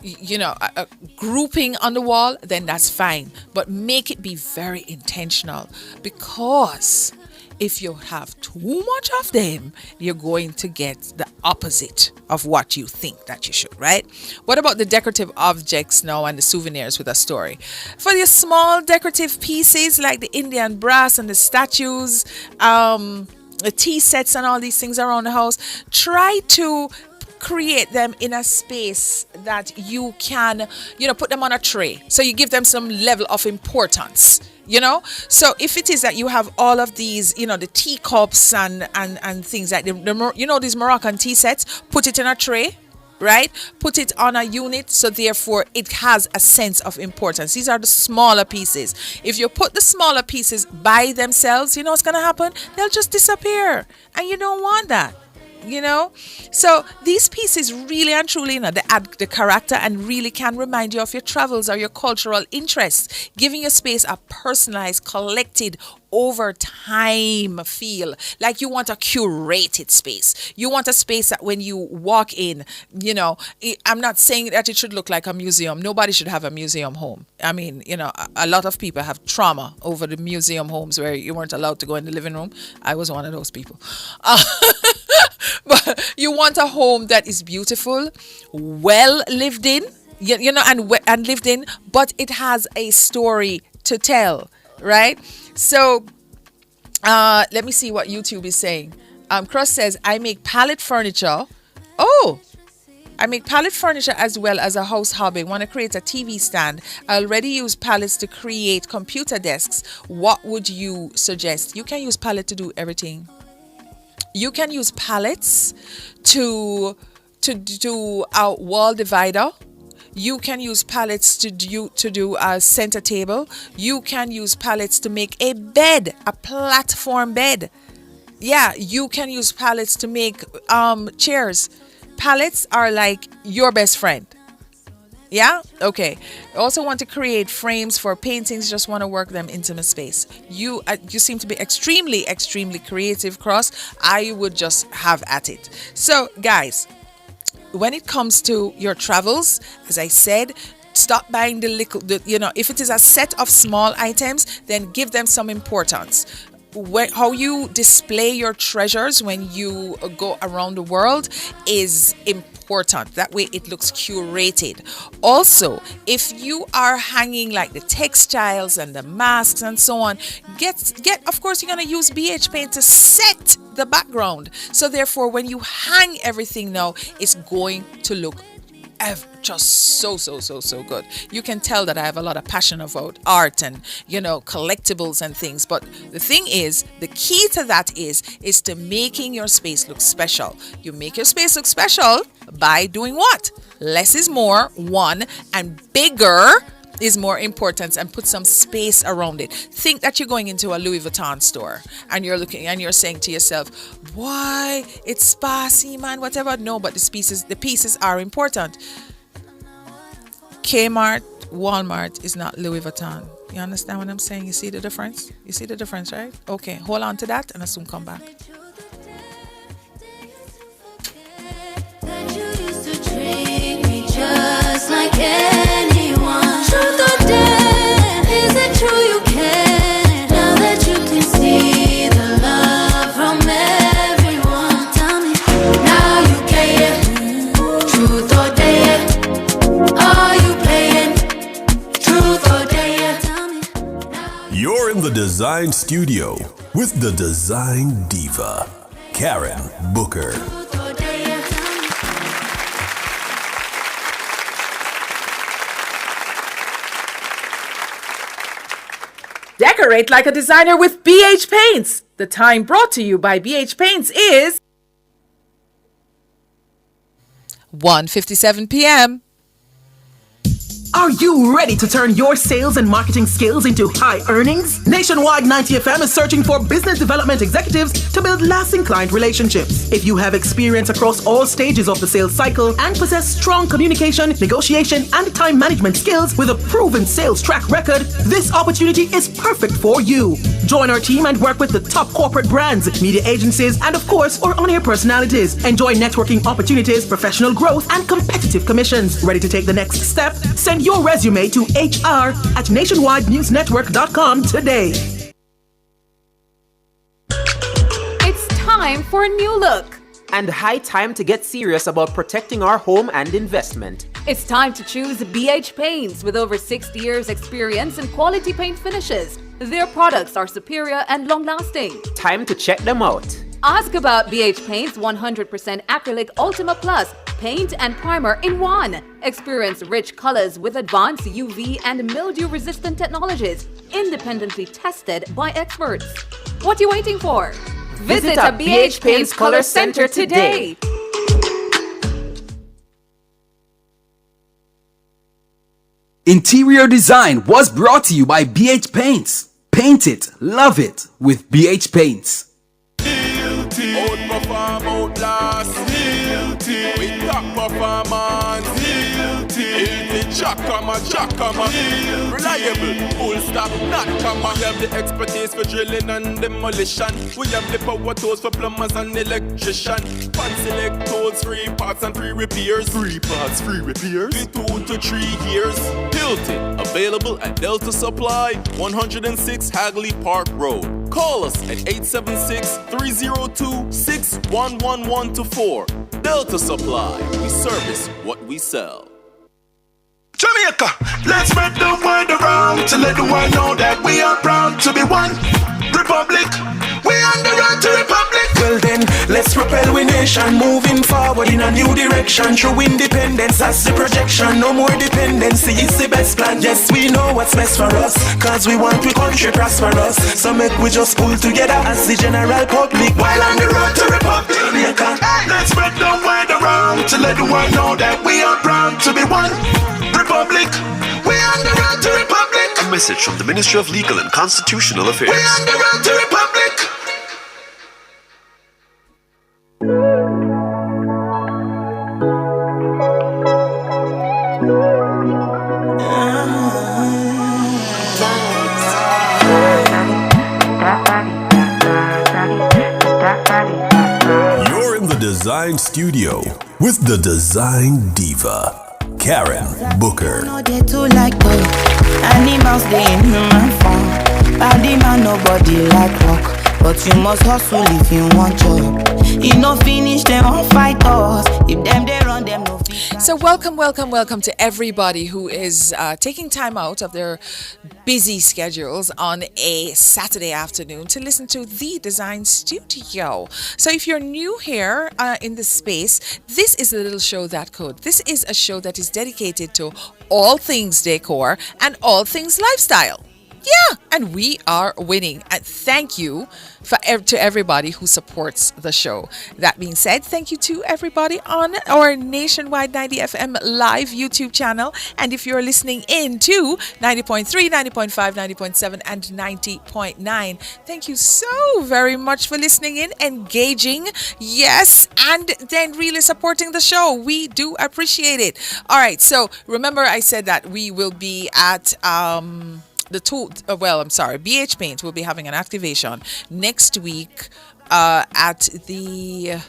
grouping on the wall, then that's fine. But make it be very intentional, because if you have too much of them, you're going to get the opposite of what you think that you should, right? What about the decorative objects now and the souvenirs with a story? For the small decorative pieces like the Indian brass and the statues, the tea sets and all these things around the house, try to create them in a space that you can, put them on a tray. So you give them some level of importance. So if it is that you have all of these, the teacups and things like these Moroccan tea sets, put it in a tray, right? Put it on a unit, so therefore it has a sense of importance. These are the smaller pieces. If you put the smaller pieces by themselves, what's going to happen? They'll just disappear, and you don't want that. So these pieces really and truly, they add the character and really can remind you of your travels or your cultural interests, giving your space a personalized, collected, over time feel. Like you want a curated space. You want a space that when you walk in, I'm not saying that it should look like a museum. Nobody should have a museum home. I mean, a lot of people have trauma over the museum homes where you weren't allowed to go in the living room. I was one of those people. But you want a home that is beautiful, well lived in, and lived in, but it has a story to tell, right? So let me see what YouTube is saying. Cross says, I make pallet furniture. Oh, I make pallet furniture as well as a house hobby. Want to create a TV stand. I already use pallets to create computer desks. What would you suggest? You can use pallet to do everything. You can use pallets to do a wall divider. You can use pallets to do a center table. You can use pallets to make a bed, a platform bed. Yeah, you can use pallets to make chairs. Pallets are like your best friend. Yeah? Okay. I also want to create frames for paintings. Just want to work them into my space. You seem to be extremely, extremely creative, Cross. I would just have at it. So, guys, when it comes to your travels, as I said, stop buying if it is a set of small items, then give them some importance. How you display your treasures when you go around the world is important. That way it looks curated. Also, if you are hanging like the textiles and the masks and so on, of course you're going to use BH paint to set the background. So therefore, when you hang everything now, it's going to look just so good. You can tell that I have a lot of passion about art and, collectibles and things. But the thing is, the key to that is to making your space look special. You make your space look special by doing what? Less is more, one, and bigger is more important, and put some space around it. Think that you're going into a Louis Vuitton store and you're looking and you're saying to yourself, why, it's sparsy, man, whatever. No, but the pieces are important. Kmart, Walmart is not Louis Vuitton. You understand what I'm saying? You see the difference? You see the difference, right? Okay, hold on to that and I'll soon come back. Just like anyone. Truth or dare, is it true you care? Now that you can see the love from everyone, tell me, now you care. Truth or dare, are you playing? Truth or dare, tell me. You're in the Design Studio with the Design Diva, Karen Booker. Decorate like a designer with BH Paints. The time brought to you by BH Paints is 1:57 p.m. Are you ready to turn your sales and marketing skills into high earnings? Nationwide 90 FM is searching for business development executives to build lasting client relationships. If you have experience across all stages of the sales cycle and possess strong communication, negotiation, and time management skills with a proven sales track record, this opportunity is perfect for you. Join our team and work with the top corporate brands, media agencies, and of course, our on-air personalities. Enjoy networking opportunities, professional growth, and competitive commissions. Ready to take the next step? Send your resume to hr@nationwidenewsnetwork.com today. It's time for a new look. And high time to get serious about protecting our home and investment. It's time to choose BH Paints with over 60 years experience in quality paint finishes. Their products are superior and long-lasting. Time to check them out. Ask about BH Paint's 100% acrylic Ultima Plus paint and primer in one. Experience rich colors with advanced UV and mildew-resistant technologies, independently tested by experts. What are you waiting for? Visit a BH Paints Color Center today. Interior design was brought to you by BH Paints. Paint it, love it with BH Paints. Outperform, outlast. With top performance. Jackama. Reliable, full stop, not comma. We have the expertise for drilling and demolition. We have the power tools for plumbers and electrician. Fancy select tools, 3 parts and 3 repairs. 3 parts, 3 repairs. 2 to 3 years. Hilton, available at Delta Supply, 106 Hagley Park Road. Call us at 876-302-6111-4. Delta Supply, we service what we sell. Jamaica, let's spread the word around to let the world know that we are proud to be one republic. We on the road to republic. Well then, let's propel we nation moving forward in a new direction. True independence, that's the projection. No more dependency, it's the best plan. Yes, we know what's best for us, cause we want we country prosperous. So make we just pull together as the general public while on the road to republic. Jamaica, let's spread the word around to let the world know that we are proud to be one republic. We on the road to republic. A message from the Ministry of Legal and Constitutional Affairs. We on the road to republic. You're in the Design Studio with the Design Diva, Karen Booker. No, they too like both. Animals, they in human form. Body man, nobody like work. But you must hustle if you want job. You no finish, they won't fight us. If them, they run them, no fit. So welcome to everybody who is taking time out of their busy schedules on a Saturday afternoon to listen to the Design Studio. So if you're new here in the space, this is a little show that could. This is a show that is dedicated to all things decor and all things lifestyle. Yeah, and we are winning. And thank you to everybody who supports the show. That being said, thank you to everybody on our nationwide 90 FM live YouTube channel. And if you're listening in to 90.3, 90.5, 90.7, and 90.9, thank you so very much for listening in, engaging, yes, and then really supporting the show. We do appreciate it. All right, so remember I said that we will be at BH Paint will be having an activation next week at the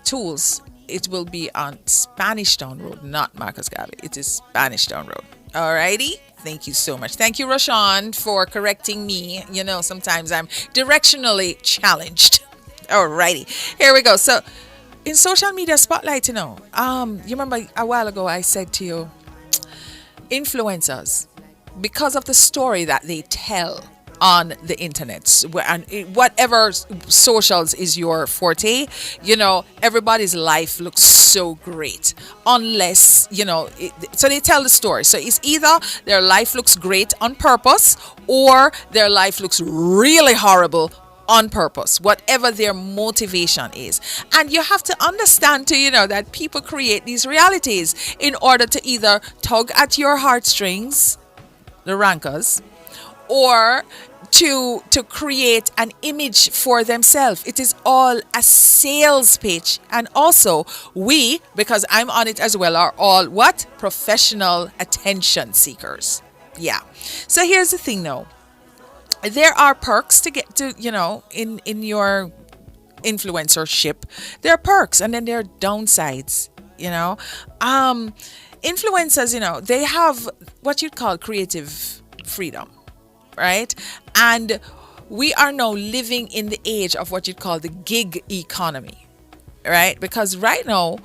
Tools. It will be on Spanish Town Road, not Marcus Garvey. It is Spanish Town Road. Alrighty. Thank you so much. Thank you, Rashawn, for correcting me. You know, sometimes I'm directionally challenged. Alrighty. Here we go. So in social media spotlight, you remember a while ago I said to you, influencers, because of the story that they tell on the internet, and whatever socials is your forte, everybody's life looks so great unless, so they tell the story. So it's either their life looks great on purpose or their life looks really horrible on purpose, whatever their motivation is. And you have to understand too, that people create these realities in order to either tug at your heartstrings, the rankers, or to create an image for themselves. It is all a sales pitch. And also we, because I'm on it as well, are all what? Professional attention seekers. Yeah. So here's the thing though. There are perks to get to, in your influencership. There are perks and then there are downsides, Influencers, they have what you'd call creative freedom, right? And we are now living in the age of what you'd call the gig economy, right? Because right now,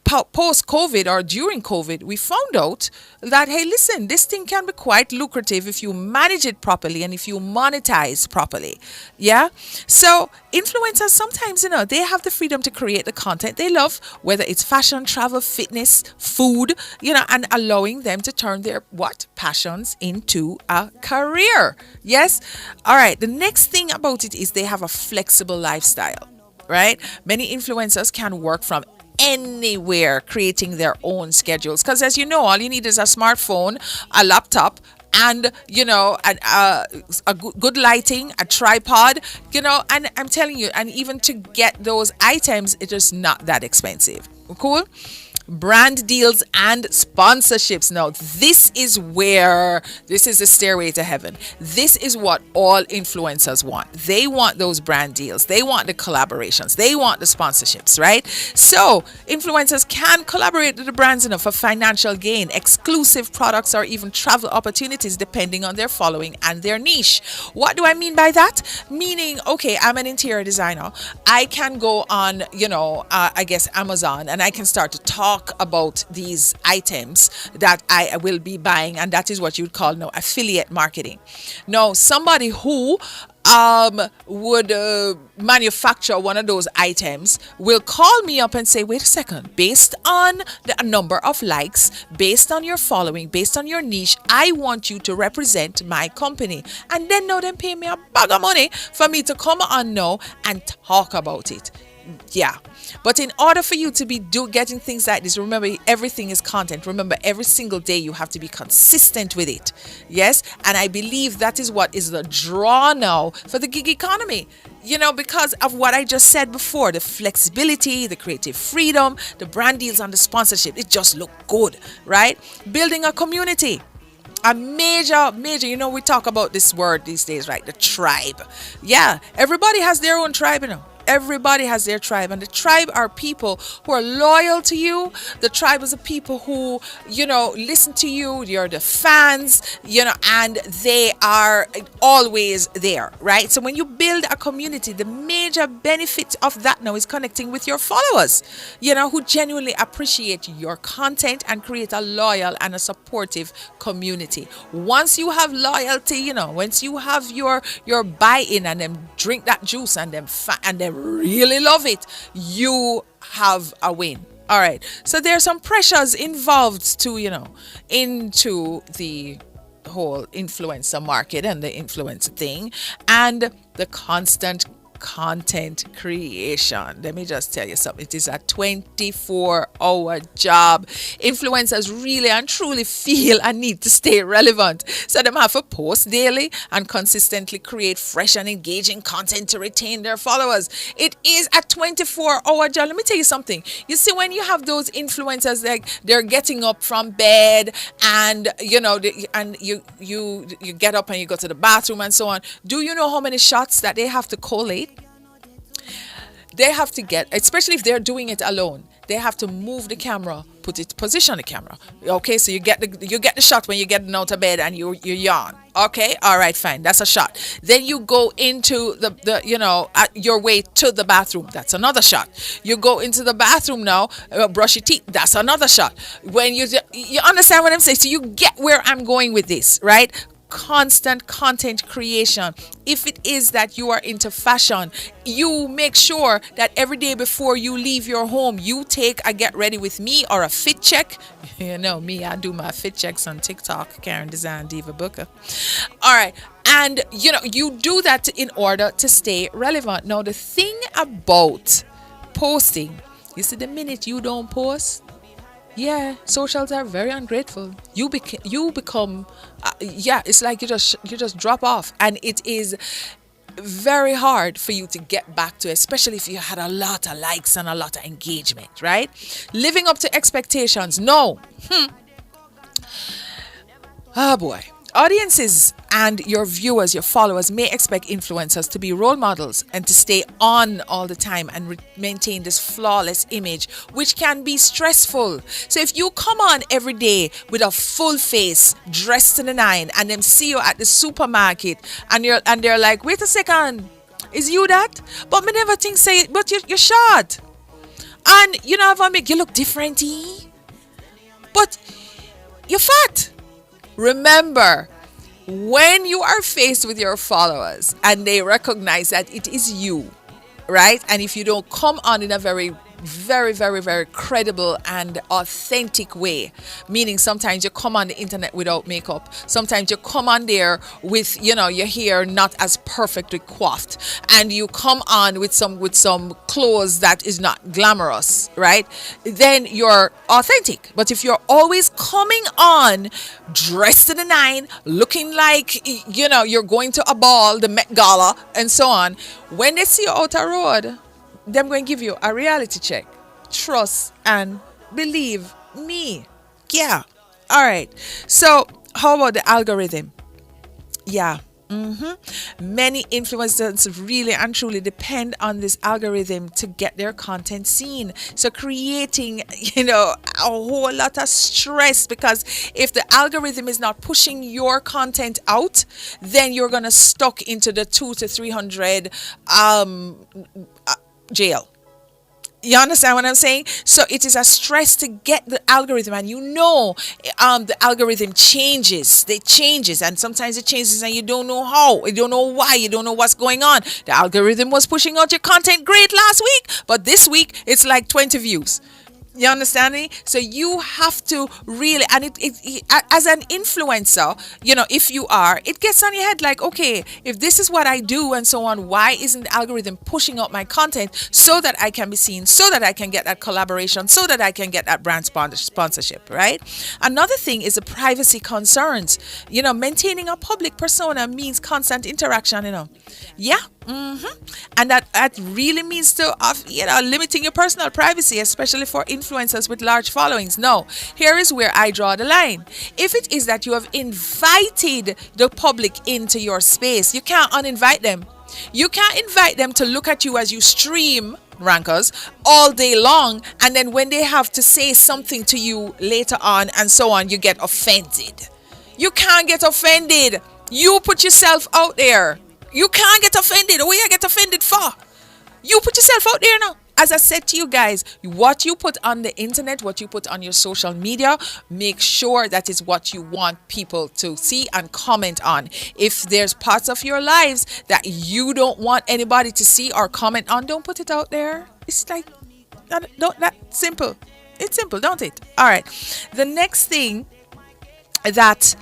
post-COVID or during COVID, we found out that, hey, listen, this thing can be quite lucrative if you manage it properly and if you monetize properly. Yeah. So influencers sometimes, they have the freedom to create the content they love, whether it's fashion, travel, fitness, food, and allowing them to turn their passions into a career. Yes. All right. The next thing about it is they have a flexible lifestyle, right? Many influencers can work from anywhere, creating their own schedules, because as you know, all you need is a smartphone, a laptop, and a good lighting, a tripod, and I'm telling you, and even to get those items, it is not that expensive. Cool. Brand deals and sponsorships. Now, this is the stairway to heaven. This is what all influencers want. They want those brand deals. They want the collaborations. They want the sponsorships, right? So influencers can collaborate with the brands for financial gain, exclusive products, or even travel opportunities depending on their following and their niche. What do I mean by that? Meaning, okay, I'm an interior designer. I can go on, Amazon, and I can start to talk about these items that I will be buying, and that is what you would call now affiliate marketing. Now, somebody who would manufacture one of those items will call me up and say, wait a second, based on the number of likes, based on your following, based on your niche, I want you to represent my company. And then now them pay me a bag of money for me to come on now and talk about it. Yeah. But in order for you to be getting things like this, remember, everything is content. Remember, every single day you have to be consistent with it. Yes. And I believe that is what is the draw now for the gig economy. Because of what I just said before, the flexibility, the creative freedom, the brand deals and the sponsorship, it just look good, right? Building a community. A major, we talk about this word these days, right? The tribe. Yeah, everybody has their own tribe, Everybody has their tribe, and the tribe are people who are loyal to you. The tribe is the people who, listen to you. You're the fans, and they are always there, right? So when you build a community, the major benefit of that now is connecting with your followers, who genuinely appreciate your content and create a loyal and a supportive community. Once you have loyalty, once you have your buy-in and them drink that juice and them really love it, you have a win. All right. So there are some pressures involved to, into the whole influencer market and the influencer thing, and the constant content creation. Let me just tell you something. It is a 24-hour job. Influencers really and truly feel a need to stay relevant. So they have to post daily and consistently create fresh and engaging content to retain their followers. It is a 24-hour job. Let me tell you something. You see, when you have those influencers, like they're getting up from bed and, you get up and you go to the bathroom and so on. Do you know how many shots that they have to collate? They have to get, especially if they're doing it alone, they have to move the camera, position the camera. Okay, so you get the shot when you're getting out of bed and you yawn. Okay, all right, fine, that's a shot. Then you go into your way to the bathroom. That's another shot. You go into the bathroom now, brush your teeth. That's another shot. When you understand what I'm saying? So you get where I'm going with this, right? Constant content creation. If it is that you are into fashion, you make sure that every day before you leave your home, you take a get ready with me or a fit check. Me, I do my fit checks on TikTok, Karen Dezign Diva Booker. All right. And, you do that in order to stay relevant. Now, the thing about posting, you see, the minute you don't post, socials are very ungrateful. You become, it's like you just drop off, and it is very hard for you to get back to, especially if you had a lot of likes and a lot of engagement, right? Living up to expectations, no. Oh boy. Audiences and your viewers, your followers may expect influencers to be role models and to stay on all the time and maintain this flawless image, which can be stressful. So if you come on every day with a full face, dressed to the nine, and them see you at the supermarket and they're like, wait a second, is you that? But me never think say it, but you're short. And if I make you look different, but you're fat. Remember, when you are faced with your followers and they recognize that it is you, right? And if you don't come on in a very, very, very, very credible and authentic way, meaning sometimes you come on the internet without makeup, sometimes you come on there with your hair not as perfectly coiffed, and you come on with some clothes that is not glamorous, right? Then you're authentic. But if you're always coming on dressed to the nine, looking like you're going to a ball, the Met Gala, and so on, when they see you out the road, them going to give you a reality check. Trust and believe me. Yeah. All right. So how about the algorithm? Yeah. Many influencers really and truly depend on this algorithm to get their content seen. So creating, a whole lot of stress, because if the algorithm is not pushing your content out, then you're going to stuck into the 200 to 300 jail. You understand what I'm saying? So it is a stress to get the algorithm, and the algorithm changes. It changes, and sometimes it changes and you don't know how, you don't know why, you don't know what's going on. The algorithm was pushing out your content great last week, but this week it's like 20 views. You understand me? So you have to really, and it as an influencer, if you are, it gets on your head like, okay, if this is what I do and so on, why isn't the algorithm pushing out my content so that I can be seen, so that I can get that collaboration, so that I can get that brand sponsorship, right? Another thing is the privacy concerns. Maintaining a public persona means constant interaction, Yeah. And that really means to limiting your personal privacy, especially for influencers with large followings. No, here is where I draw the line. If it is that you have invited the public into your space, you can't uninvite them. You can't invite them to look at you as you stream rankers all day long, and then when they have to say something to you later on and so on, you get offended. You can't get offended. You put yourself out there. You can't get offended. What you get offended for? You put yourself out there now. As I said to you guys, what you put on the internet, what you put on your social media, make sure that is what you want people to see and comment on. If there's parts of your lives that you don't want anybody to see or comment on, don't put it out there. It's like, that simple. It's simple, don't it? All right. The next thing that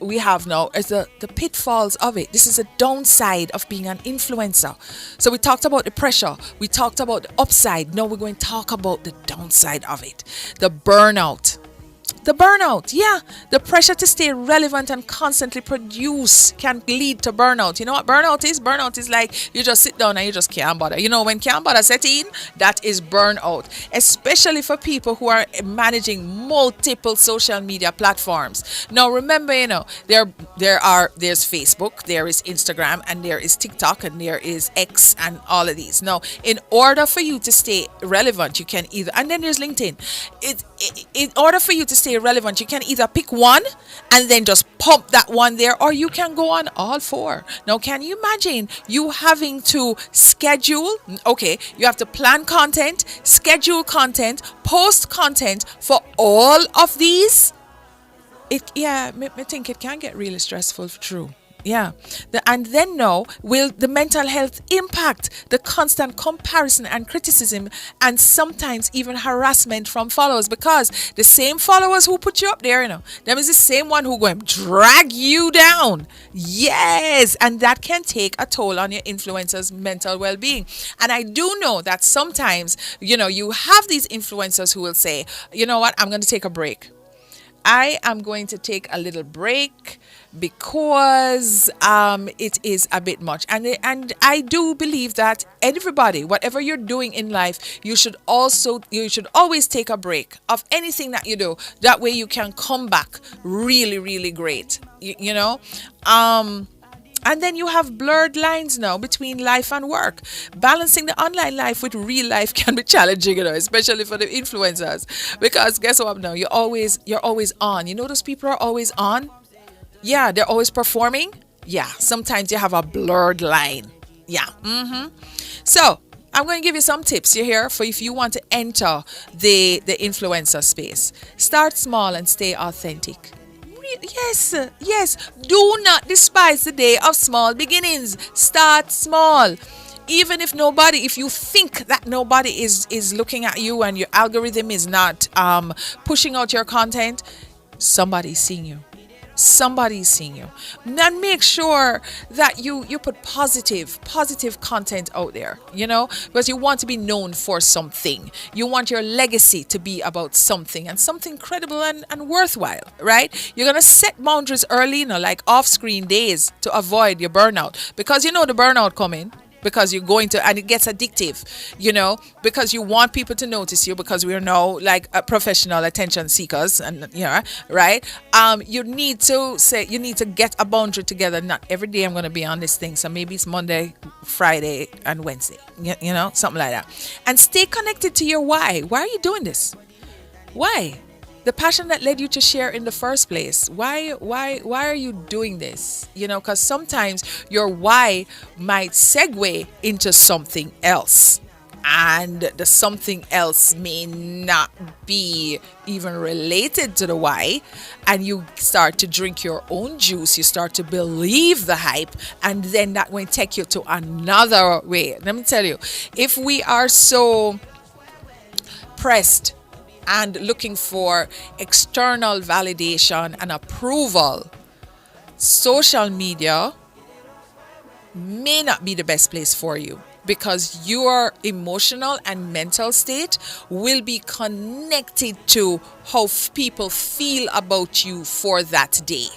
we have now is the pitfalls of it. This is a downside of being an influencer. So we talked about the pressure, we talked about the upside. Now we're going to talk about the downside of it. The burnout, yeah. The pressure to stay relevant and constantly produce can lead to burnout. You know what burnout is? Burnout is like you just sit down and you just can't bother. You know, when can't bother set in, that is burnout. Especially for people who are managing multiple social media platforms. Now remember, you know, there's Facebook, there is Instagram, and there is TikTok, and there is X, and all of these. Now, in order for you to stay relevant, you can either, and then there's LinkedIn. In order for you to stay relevant, you can either pick one and then just pump that one there, or you can go on all four. Now, can you imagine you having to schedule? Okay, you have to plan content, schedule content, post content for all of these. I think it can get really stressful. True. Yeah. And then now will the mental health impact, the constant comparison and criticism, and sometimes even harassment from followers, because the same followers who put you up there, you know, them is the same one who go and drag you down. Yes. And that can take a toll on your influencer's mental well-being. And I do know that sometimes, you know, you have these influencers who will say, you know what, I'm going to take a break. I am going to take a little break because it is a bit much. And I do believe that everybody, whatever you're doing in life, you should always take a break of anything that you do. That way you can come back really, really great. You know? And then you have blurred lines now between life and work. Balancing the online life with real life can be challenging, you know, especially for the influencers. Because guess what now? You're always on. You know those people are always on? Yeah, they're always performing. Yeah, sometimes you have a blurred line. Yeah. So I'm going to give you some tips here for if you want to enter the influencer space. Start small and stay authentic. Yes. Do not despise the day of small beginnings. Start small. Even if you think that nobody is looking at you and your algorithm is not pushing out your content, somebody's seeing you. Somebody's seeing you. And make sure that you put positive content out there, you know, because you want to be known for something. You want your legacy to be about something, and something credible and worthwhile, right? You're going to set boundaries early, you know, like off-screen days, to avoid your burnout, because you know the burnout coming. Because you're going to, and it gets addictive, you know, because you want people to notice you, because we're now like professional attention seekers, and right. You need to get a boundary together. Not every day I'm going to be on this thing, so maybe it's Monday, Friday, and Wednesday, you know, something like that. And stay connected to your why. Why are you doing this? Why? The passion that led you to share in the first place. Why are you doing this? You know, because sometimes your why might segue into something else. And the something else may not be even related to the why. And you start to drink your own juice. You start to believe the hype. And then that will take you to another way. Let me tell you, if we are so pressed and looking for external validation and approval, social media may not be the best place for you, because your emotional and mental state will be connected to how people feel about you for that day,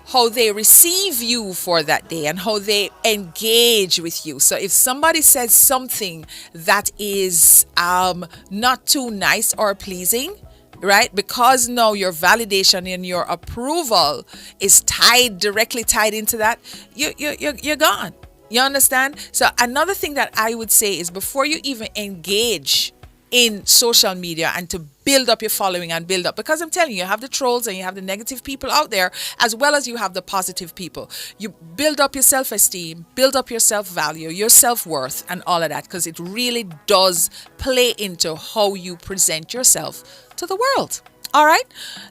how they receive you for that day, and how they engage with you. So if somebody says something that is not too nice or pleasing, right? Because now your validation and your approval is directly tied into that, you're gone. You understand? So another thing that I would say is before you even engage in social media and to build up your following and build up, because I'm telling you, you have the trolls and you have the negative people out there as well as you have the positive people. You build up your self-esteem, build up your self-value, your self-worth and all of that, because it really does play into how you present yourself to the world. All right?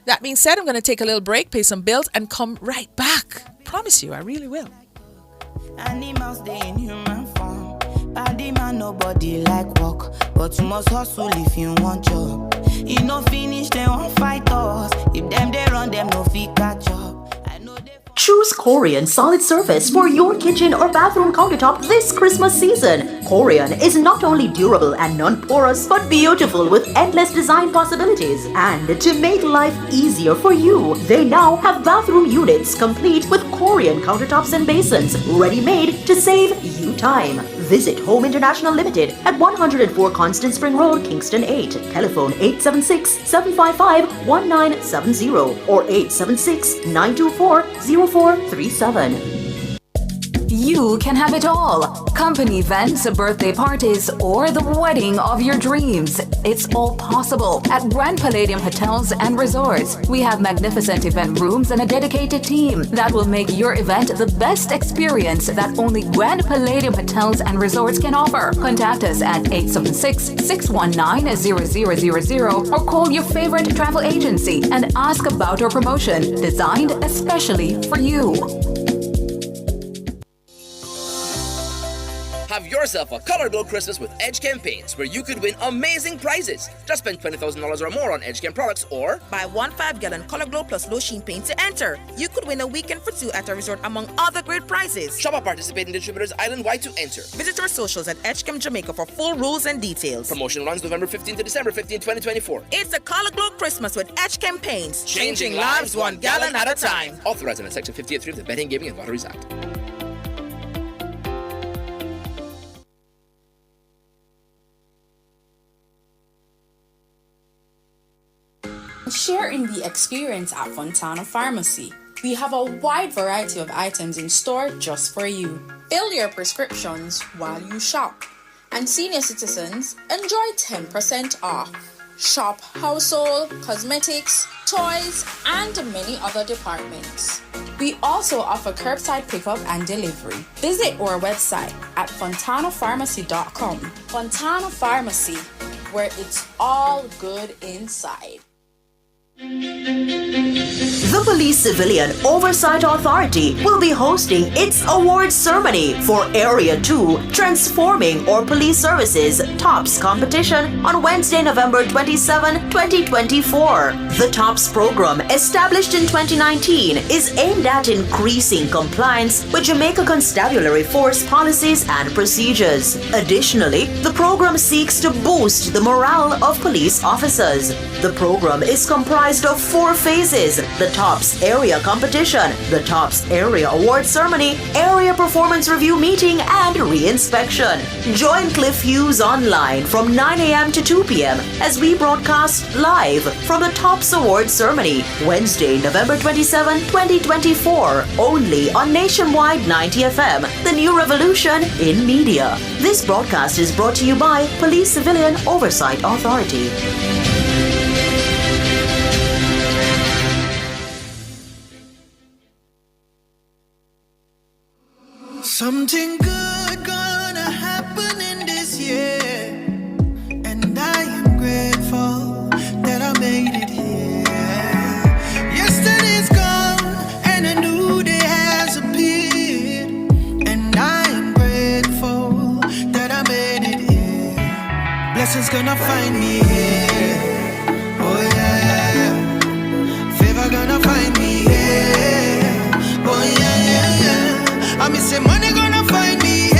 That being said, I'm going to take a little break, pay some bills and come right back. Promise you, I really will. Animals, they in human form. Body man, nobody like work, but you must hustle if you want job. You no finish, they won't fight us. If them they run, them no fit catch up. Choose Korean solid surface for your kitchen or bathroom countertop this Christmas season. Korean is not only durable and non-porous, but beautiful with endless design possibilities. And to make life easier for you, they now have bathroom units complete with Korean countertops and basins, ready-made to save you time. Visit Home International Limited at 104 Constant Spring Road, Kingston 8. Telephone 876-755-1970 or 876-924-0437. You can have it all. Company events, birthday parties, or the wedding of your dreams. It's all possible at Grand Palladium Hotels and Resorts. We have magnificent event rooms and a dedicated team that will make your event the best experience that only Grand Palladium Hotels and Resorts can offer. Contact us at 876-619-0000 or call your favorite travel agency and ask about our promotion designed especially for you. Have yourself a Color Glow Christmas with Edge campaigns where you could win amazing prizes. Just spend $20,000 or more on Edge Chem products or buy 1 5-gallon Color Glow plus low sheen paint to enter. You could win a weekend for 2 at a resort among other great prizes. Shop at participating distributors island-wide to enter. Visit our socials at Edge Chem Jamaica for full rules and details. Promotion runs November 15 to December 15, 2024. It's a Color Glow Christmas with Edge campaigns. Changing lives 1 gallon at a time. Authorized under Section 58.3 of the Betting, Gaming and Lotteries Act. Share in the experience at Fontana Pharmacy. We have a wide variety of items in store just for you. Fill your prescriptions while you shop. And senior citizens enjoy 10% off. Shop household, cosmetics, toys, and many other departments. We also offer curbside pickup and delivery. Visit our website at fontanapharmacy.com. Fontana Pharmacy, where it's all good inside. The Police Civilian Oversight Authority will be hosting its awards ceremony for Area 2 Transforming Our Police Services TOPS competition on Wednesday, November 27, 2024. The TOPS program, established in 2019, is aimed at increasing compliance with Jamaica Constabulary Force policies and procedures. Additionally, the program seeks to boost the morale of police officers. The program is comprised of 4 phases: the TOPS Area Competition, the TOPS Area Award Ceremony, Area Performance Review Meeting, and Re-Inspection. Join Cliff Hughes online from 9 a.m. to 2 p.m. as we broadcast live from the TOPS Award Ceremony, Wednesday, November 27, 2024, only on Nationwide 90 FM, the new revolution in media. This broadcast is brought to you by Police Civilian Oversight Authority. Something good gonna happen in this year, and I am grateful that I made it here. Yesterday's gone and a new day has appeared, and I am grateful that I made it here. Blessings gonna find me here, oh yeah. Favor gonna find me here, oh yeah, yeah, yeah. I miss say money gonna find me, yeah.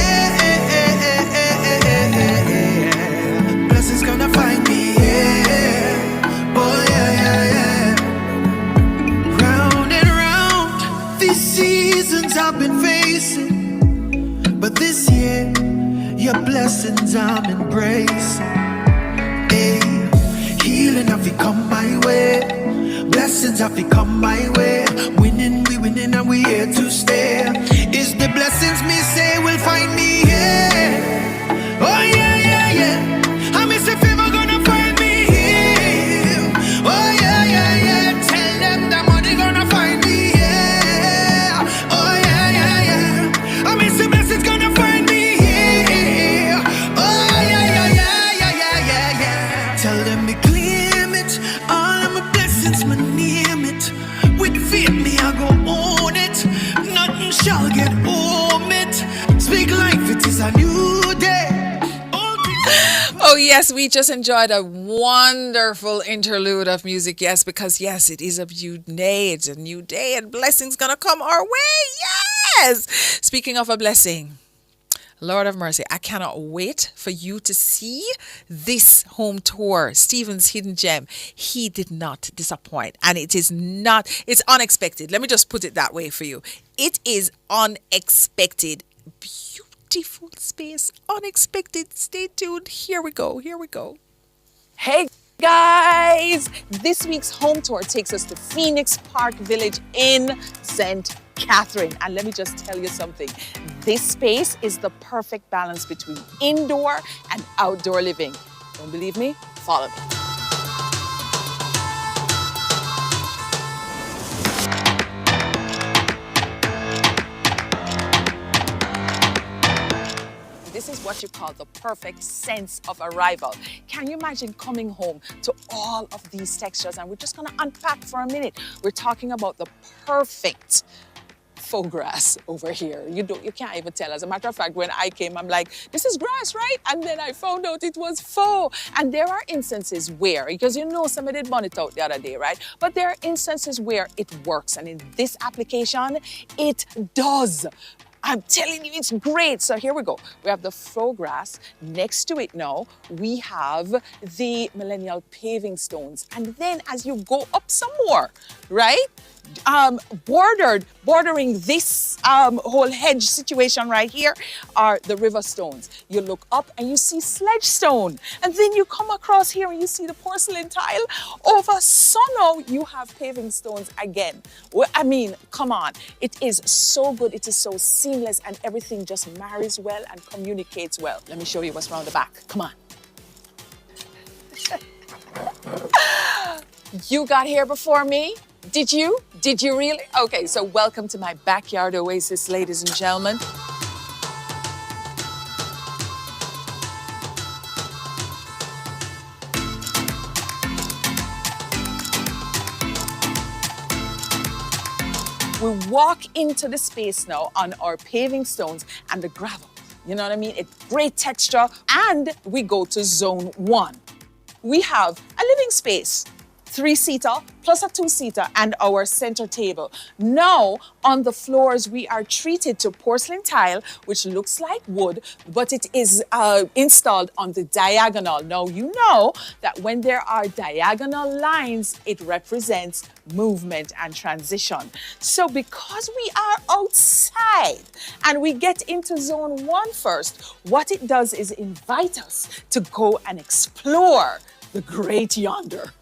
Blessings gonna find me, yeah. Oh yeah, yeah, yeah. Round and round, these seasons I've been facing, but this year, your blessings I'm embracing. Hey, healing of fi come my way. Blessings have to come my way. Winning, we winning, and we here to stay. It's the blessings me say will find me here. Oh yeah, yeah, yeah. I miss if ever gonna find me here. Oh yeah, yeah, yeah. Tell them that money gonna find me here. Oh yeah, yeah, yeah. I miss the blessings gonna find me here. Oh yeah, yeah, yeah, yeah, yeah, yeah, yeah. Tell them me claim it. All of my blessings, me name it. With faith, me I go own it. Nothing shall get home it. Speak life, it is a new day. Oh, yes, we just enjoyed a wonderful interlude of music. Yes, because, yes, it is a new day. It's a new day and blessings going to come our way. Yes. Speaking of a blessing, Lord of mercy, I cannot wait for you to see this home tour, Stephen's Hidden Gem. He did not disappoint, and it's unexpected. Let me just put it that way for you. It is unexpected. Beautiful space, unexpected. Stay tuned. Here we go. Hey guys, this week's home tour takes us to Phoenix Park Village in St. Catherine. And let me just tell you something. This space is the perfect balance between indoor and outdoor living. Don't believe me? Follow me. This is what you call the perfect sense of arrival. Can you imagine coming home to all of these textures? And we're just gonna unpack for a minute. We're talking about the perfect faux grass over here. You can't even tell. As a matter of fact, when I came, I'm like, this is grass, right? And then I found out it was faux. And there are instances where, because somebody did burn it out the other day, right? But there are instances where it works. And in this application, it does. I'm telling you, it's great. So here we go. We have the faux grass. Next to it now, we have the millennial paving stones. And then as you go up some more, right? Bordering this whole hedge situation right here are the river stones. You look up and you see sledge stone. And then you come across here and you see the porcelain tile. Over Sono, you have paving stones again. Well, I mean, come on. It is so good. It is so seamless and everything just marries well and communicates well. Let me show you what's around the back. Come on. You got here before me? Did you? Did you really? Okay, so welcome to my backyard oasis, ladies and gentlemen. We walk into the space now on our paving stones and the gravel. You know what I mean? It's great texture. And we go to zone 1. We have a living space. 3-seater plus a 2-seater and our center table. Now, on the floors, we are treated to porcelain tile, which looks like wood, but it is installed on the diagonal. Now, you know that when there are diagonal lines, it represents movement and transition. So because we are outside and we get into zone 1 first, what it does is invite us to go and explore the great yonder.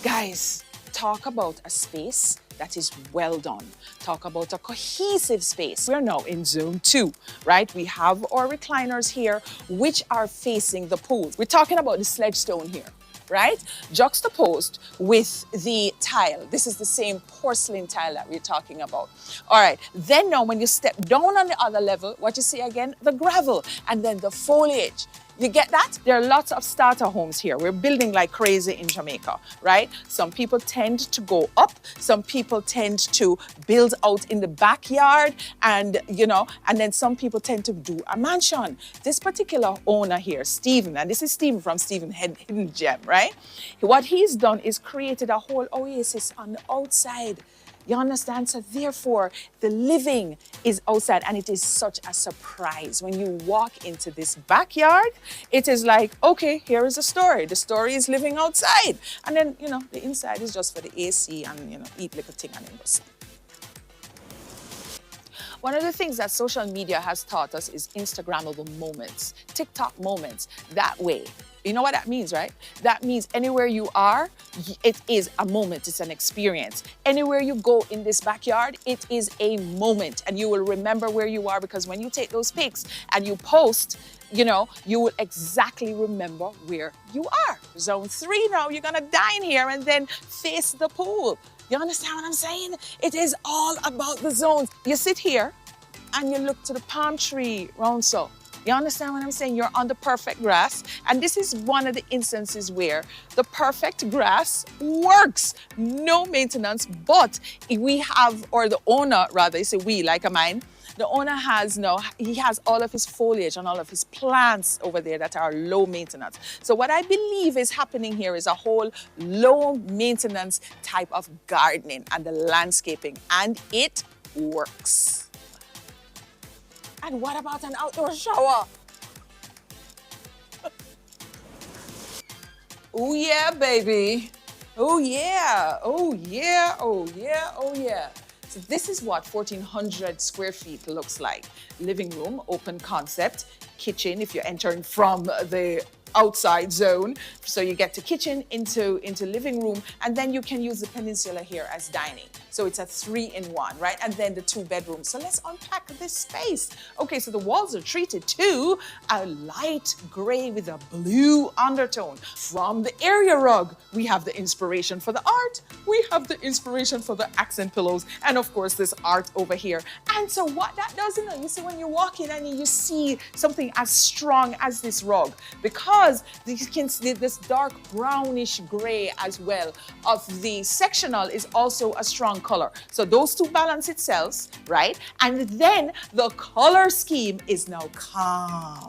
Guys, talk about a space that is well done. Talk about a cohesive space. We're now in zone 2, right? We have our recliners here, which are facing the pool. We're talking about the sledge stone here, right? Juxtaposed with the tile. This is the same porcelain tile that we're talking about. All right, then now when you step down on the other level, what you see again? The gravel and then the foliage. You get that? There are lots of starter homes here. We're building like crazy in Jamaica, right? Some people tend to go up. Some people tend to build out in the backyard and, and then some people tend to do a mansion. This particular owner here, Stephen, and this is Stephen from Stephen's Hidden Gem, right? What he's done is created a whole oasis on the outside. You understand? So therefore, the living is outside and it is such a surprise. When you walk into this backyard, it is like, okay, here is the story. The story is living outside. And then, the inside is just for the AC and, eat little thing and then go sleep. One of the things that social media has taught us is Instagrammable moments, TikTok moments. That way, You know what that means, right? That means anywhere you are, it is a moment, it's an experience. Anywhere you go in this backyard, it is a moment, and you will remember where you are, because when you take those pics and you post, you will exactly remember where you are. Zone 3 now, you're gonna dine here and then face the pool. You understand what I'm saying? It is all about the zones. You sit here and you look to the palm tree round so. You understand what I'm saying? You're on the perfect grass. And this is one of the instances where the perfect grass works. No maintenance, but we have, or the owner rather, it's a we, like a mine, the owner he has all of his foliage and all of his plants over there that are low maintenance. So what I believe is happening here is a whole low maintenance type of gardening and the landscaping, and it works. And what about an outdoor shower? Oh yeah, baby. Oh yeah, oh yeah, oh yeah, oh yeah. So this is what 1,400 square feet looks like. Living room, open concept, kitchen if you're entering from the outside zone. So you get to kitchen into living room, and then you can use the peninsula here as dining. So it's a 3-in-1, right? And then the 2 bedrooms. So let's unpack this space. Okay, so the walls are treated to a light gray with a blue undertone. From the area rug, we have the inspiration for the art. We have the inspiration for the accent pillows. And of course, this art over here. And so what that does, you see when you walk in and you see something as strong as this rug, because you can see this dark brownish gray as well of the sectional is also a strong color. So those two balance itself, right? And then the color scheme is now calm.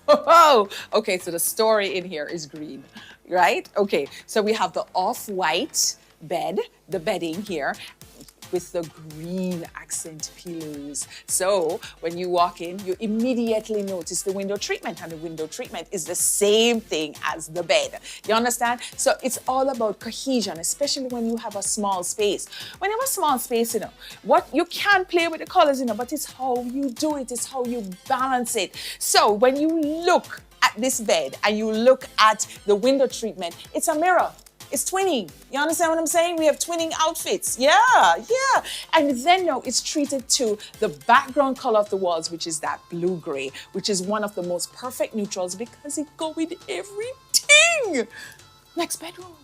Oh, okay, so the story in here is green, right? Okay, so we have the off-white bed, the bedding here, with the green accent pillows. So when you walk in, you immediately notice the window treatment, and the window treatment is the same thing as the bed. You understand? So it's all about cohesion, especially when you have a small space. When you have a small space, what you can play with the colors, but it's how you do it, it's how you balance it. So when you look at this bed and you look at the window treatment, it's a mirror. It's twinning. You understand what I'm saying? We have twinning outfits. Yeah. And then now it's treated to the background color of the walls, which is that blue-gray, which is one of the most perfect neutrals because it goes with everything. Next bedroom.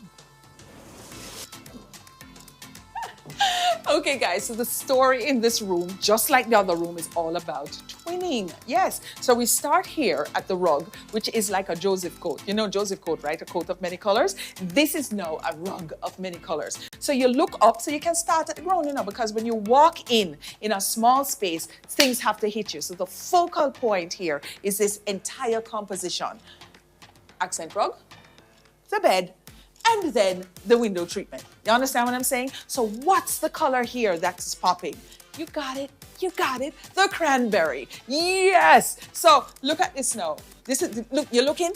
Okay, guys, so the story in this room, just like the other room, is all about twinning. Yes, so we start here at the rug, which is like a Joseph coat. You know Joseph coat, right? A coat of many colors. This is now a rug of many colors. So you look up, so you can start at the ground, because when you walk in a small space, things have to hit you. So the focal point here is this entire composition. Accent rug, the bed, and then the window treatment. You understand what I'm saying? So what's the color here that's popping? You got it. The cranberry. Yes. So look at this now. Look, you're looking?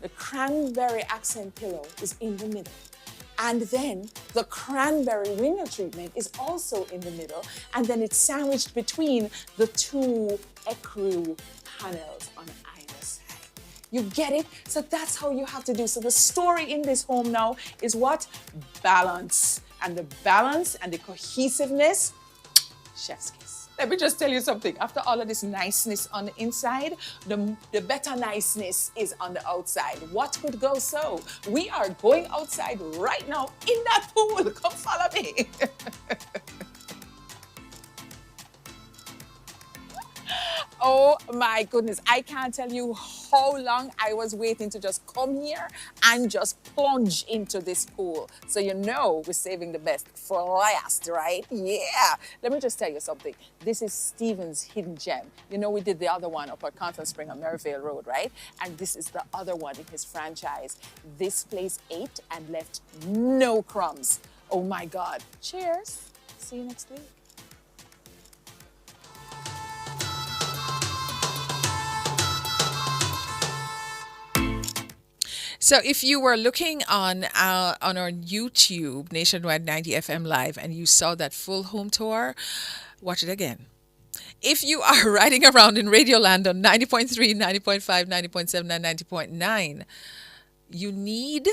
The cranberry accent pillow is in the middle. And then the cranberry window treatment is also in the middle. And then it's sandwiched between the 2 ecru panels on either side. You get it? So that's how you have to do. So the story in this home now is what? Balance. And the balance and the cohesiveness, chef's kiss. Let me just tell you something. After all of this niceness on the inside, the better niceness is on the outside. What could go so? We are going outside right now in that pool. Come follow me. Oh my goodness, I can't tell you how long I was waiting to just come here and just plunge into this pool. So we're saving the best for last, right? Yeah. Let me just tell you something. This is Stephen's hidden gem. We did the other one up at Constance Spring on Merivale Road, right? And this is the other one in his franchise. This place ate and left no crumbs. Oh my God. Cheers. See you next week. So if you were looking on our YouTube, Nationwide 90 FM Live, and you saw that full home tour, watch it again. if you are riding around in Radioland on 90.3, 90.5, 90.7, and 90.9, you need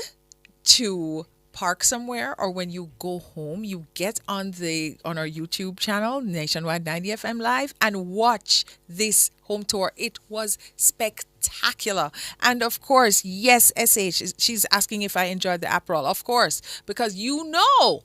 to park somewhere, or when you go home, you get on our YouTube channel, Nationwide 90 FM Live, and watch this home tour. It was spectacular. And of course, yes, SH, she's asking if I enjoyed the Aperol. Of course, because you know,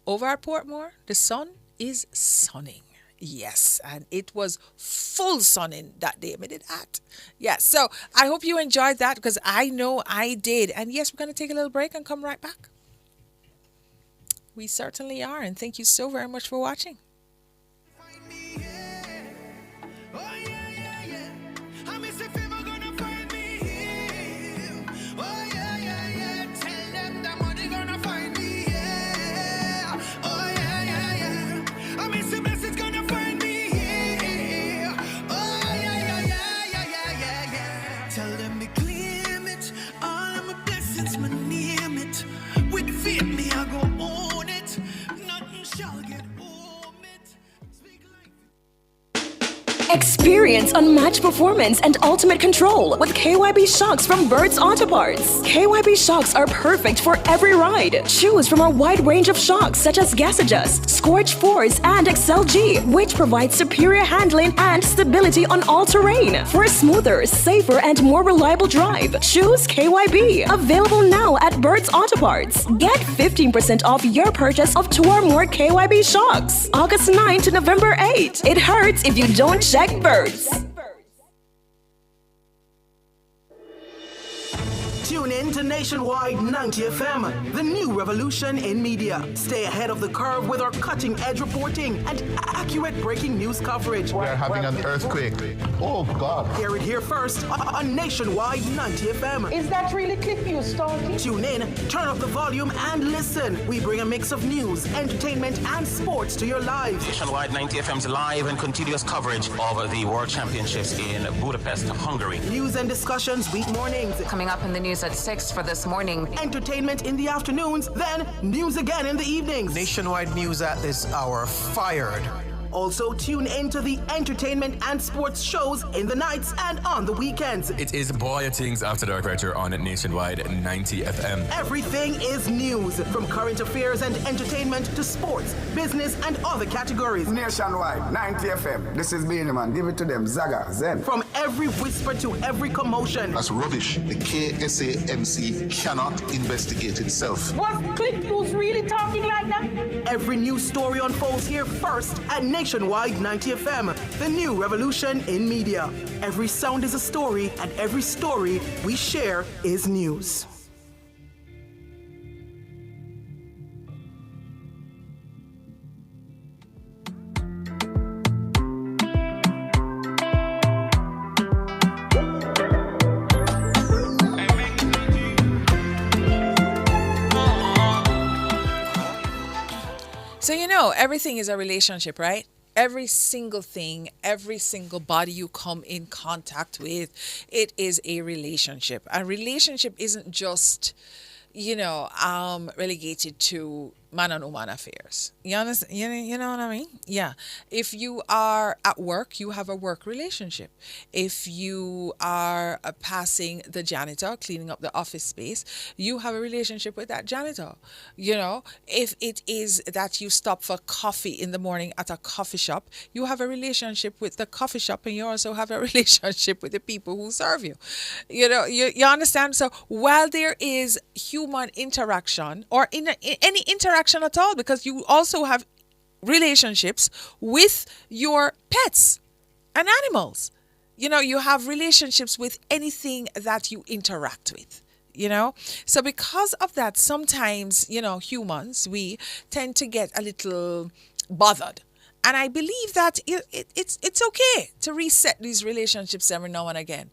over at Portmore, the sun is sunning. Yes, and it was full sunning that day. I did that. Yeah, so I hope you enjoyed that, because I know I did. And yes, we're going to take a little break and come right back. We certainly are, and thank you so very much for watching. Experience unmatched performance and ultimate control with KYB shocks from Bird's Auto Parts. KYB shocks are perfect for every ride. Choose from our wide range of shocks such as Gas Adjust, Scorch Force, and XLG, which provides superior handling and stability on all terrain. For a smoother, safer, and more reliable drive, choose KYB. Available now at Bird's Auto Parts. Get 15% off your purchase of 2 or more KYB shocks. August 9 to November 8. It hurts if you don't check Birds. Tune in to Nationwide 90 FM, the new revolution in media. Stay ahead of the curve with our cutting-edge reporting and accurate breaking news coverage. We're having an earthquake. Oh, God. Hear it here first on Nationwide 90 FM. Is that really clip you starting? Tune in, turn up the volume, and listen. We bring a mix of news, entertainment, and sports to your lives. Nationwide 90 FM's live and continuous coverage of the World Championships in Budapest, Hungary. News and discussions week mornings. Coming up in the news at 6 for this morning. Entertainment in the afternoons, then news again in the evenings. Nationwide news at this hour. Fired. Also, tune in to the entertainment and sports shows in the nights and on the weekends. It is Boy Things After Dark right here on Nationwide 90 FM. Everything is news, from current affairs and entertainment to sports, business, and other categories. Nationwide 90 FM. This is Beanie Man. Give it to them. Zaga, Zen. From every whisper to every commotion. That's rubbish. The KSAMC cannot investigate itself. Was Click News really talking like that? Every news story unfolds here first at Nationwide 90 FM, the new revolution in media. Every sound is a story, and every story we share is news. So, you know, everything is a relationship, right? Every single thing, every single body you come in contact with, it is a relationship. A relationship isn't just, relegated to man and woman affairs. You understand? You know what I mean? Yeah. If you are at work, you have a work relationship. If you are passing the janitor, cleaning up the office space, you have a relationship with that janitor. If it is that you stop for coffee in the morning at a coffee shop, you have a relationship with the coffee shop, and you also have a relationship with the people who serve you. You understand? So while there is human interaction, or any interaction at all, because you also have relationships with your pets and animals. You have relationships with anything that you interact with. So because of that, sometimes humans, we tend to get a little bothered. And I believe that it's okay to reset these relationships every now and again.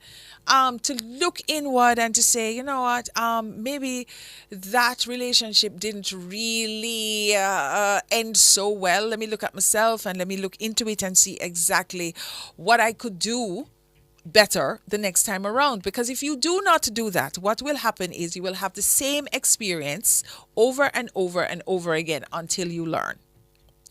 To look inward and to say, you know what, maybe that relationship didn't really end so well. Let me look at myself and let me look into it and see exactly what I could do better the next time around. Because if you do not do that, what will happen is you will have the same experience over and over and over again until you learn.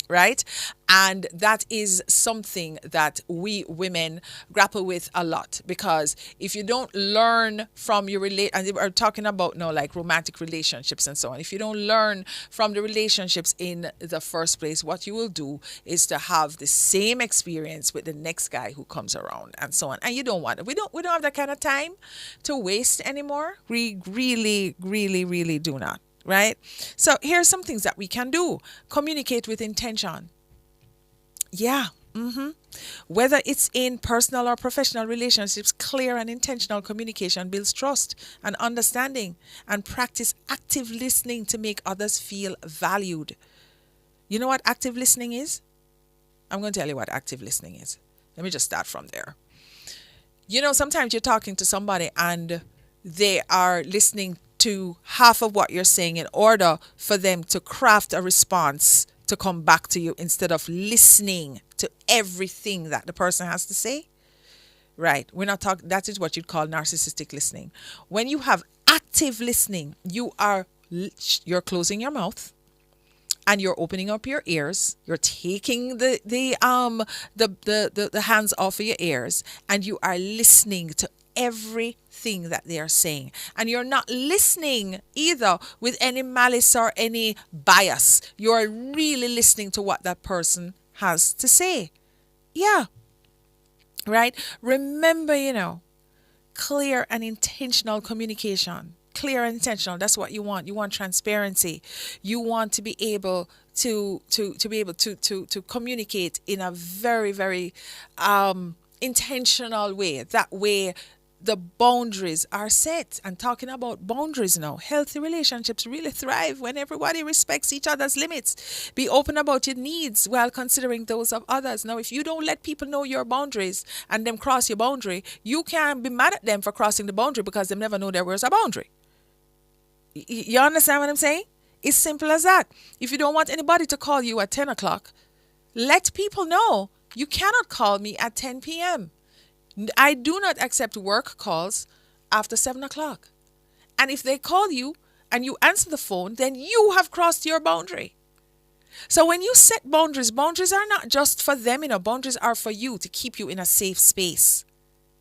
right? And that is something that we women grapple with a lot, because if you don't learn from your and we're talking about now like romantic relationships and so on, if you don't learn from the relationships in the first place, what you will do is to have the same experience with the next guy who comes around and so on. And you don't want it. We don't have that kind of time to waste anymore. We really, really, really do not. Right? So here's some things that we can do. Communicate with intention. Yeah. Whether it's in personal or professional relationships, clear and intentional communication builds trust and understanding, and practice active listening to make others feel valued. You know what active listening is? I'm going to tell you what active listening is. Let me just start from there. You know, sometimes you're talking to somebody and they are listening to half of what you're saying in order for them to craft a response to come back to you, instead of listening to everything that the person has to say. Right. We're not talking, that is what you'd call narcissistic listening. When you have active listening, you're closing your mouth and you're opening up your ears. You're taking the hands off of your ears, and you are listening to everything that they are saying. And you're not listening either with any malice or any bias. You're really listening to what that person has to say. Yeah. Right? Remember, clear and intentional communication. Clear and intentional. That's what you want. You want transparency. You want to be able to communicate in a very, very intentional way. That way the boundaries are set. And talking about boundaries now, healthy relationships really thrive when everybody respects each other's limits. Be open about your needs while considering those of others. Now, if you don't let people know your boundaries and them cross your boundary, you can't be mad at them for crossing the boundary, because they never know there was a boundary. You understand what I'm saying? It's simple as that. If you don't want anybody to call you at 10 o'clock, let people know you cannot call me at 10 p.m. I do not accept work calls after 7 o'clock. And if they call you and you answer the phone, then you have crossed your boundary. So when you set boundaries, boundaries are not just for them, boundaries are for you, to keep you in a safe space,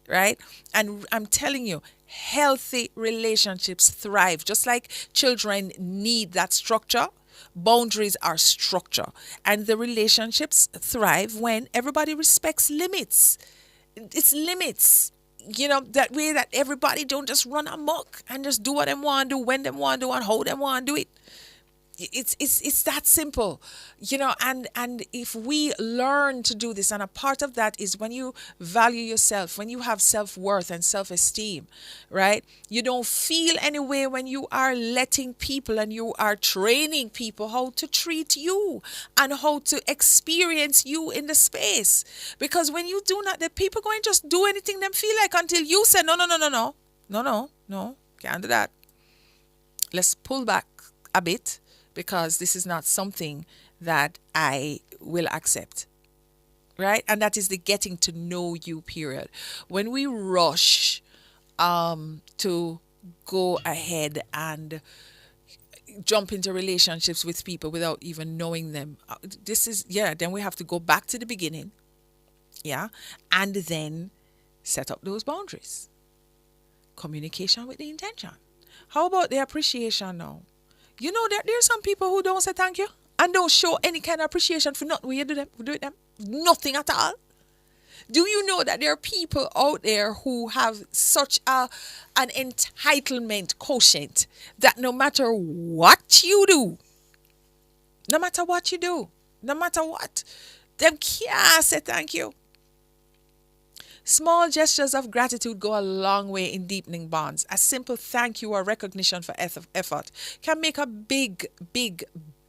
right? And I'm telling you, healthy relationships thrive. Just like children need that structure, boundaries are structure. And the relationships thrive when everybody respects limits. It's limits, that way that everybody don't just run amok and just do what they want to do, when they want to do, and how they want to do it. It's that simple, and if we learn to do this, and a part of that is when you value yourself, when you have self-worth and self-esteem, right? You don't feel any way when you are letting people and you are training people how to treat you and how to experience you in the space. Because when you do not, the people going to just do anything them feel like until you say, no, can't do that. Let's pull back a bit, because this is not something that I will accept, right? And that is the getting to know you period. When we rush to go ahead and jump into relationships with people without even knowing them, then we have to go back to the beginning, and then set up those boundaries. Communication with the intention. How about the appreciation now? You know that there's some people who don't say thank you and don't show any kind of appreciation for nothing when you do it them. Nothing at all. Do you know that there are people out there who have such an entitlement quotient that no matter what you do, them can't say thank you. Small gestures of gratitude go a long way in deepening bonds. A simple thank you or recognition for effort can make a big, big,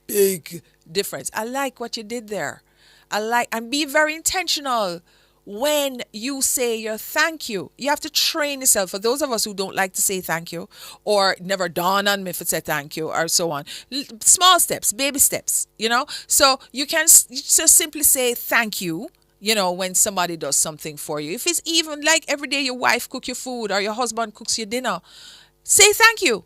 big difference. I like what you did there. And be very intentional when you say your thank you. You have to train yourself. For those of us who don't like to say thank you, or never dawn on me to say thank you, or so on. Small steps, baby steps, So you can just simply say thank you. When somebody does something for you. If it's even like every day your wife cook your food or your husband cooks your dinner, say thank you.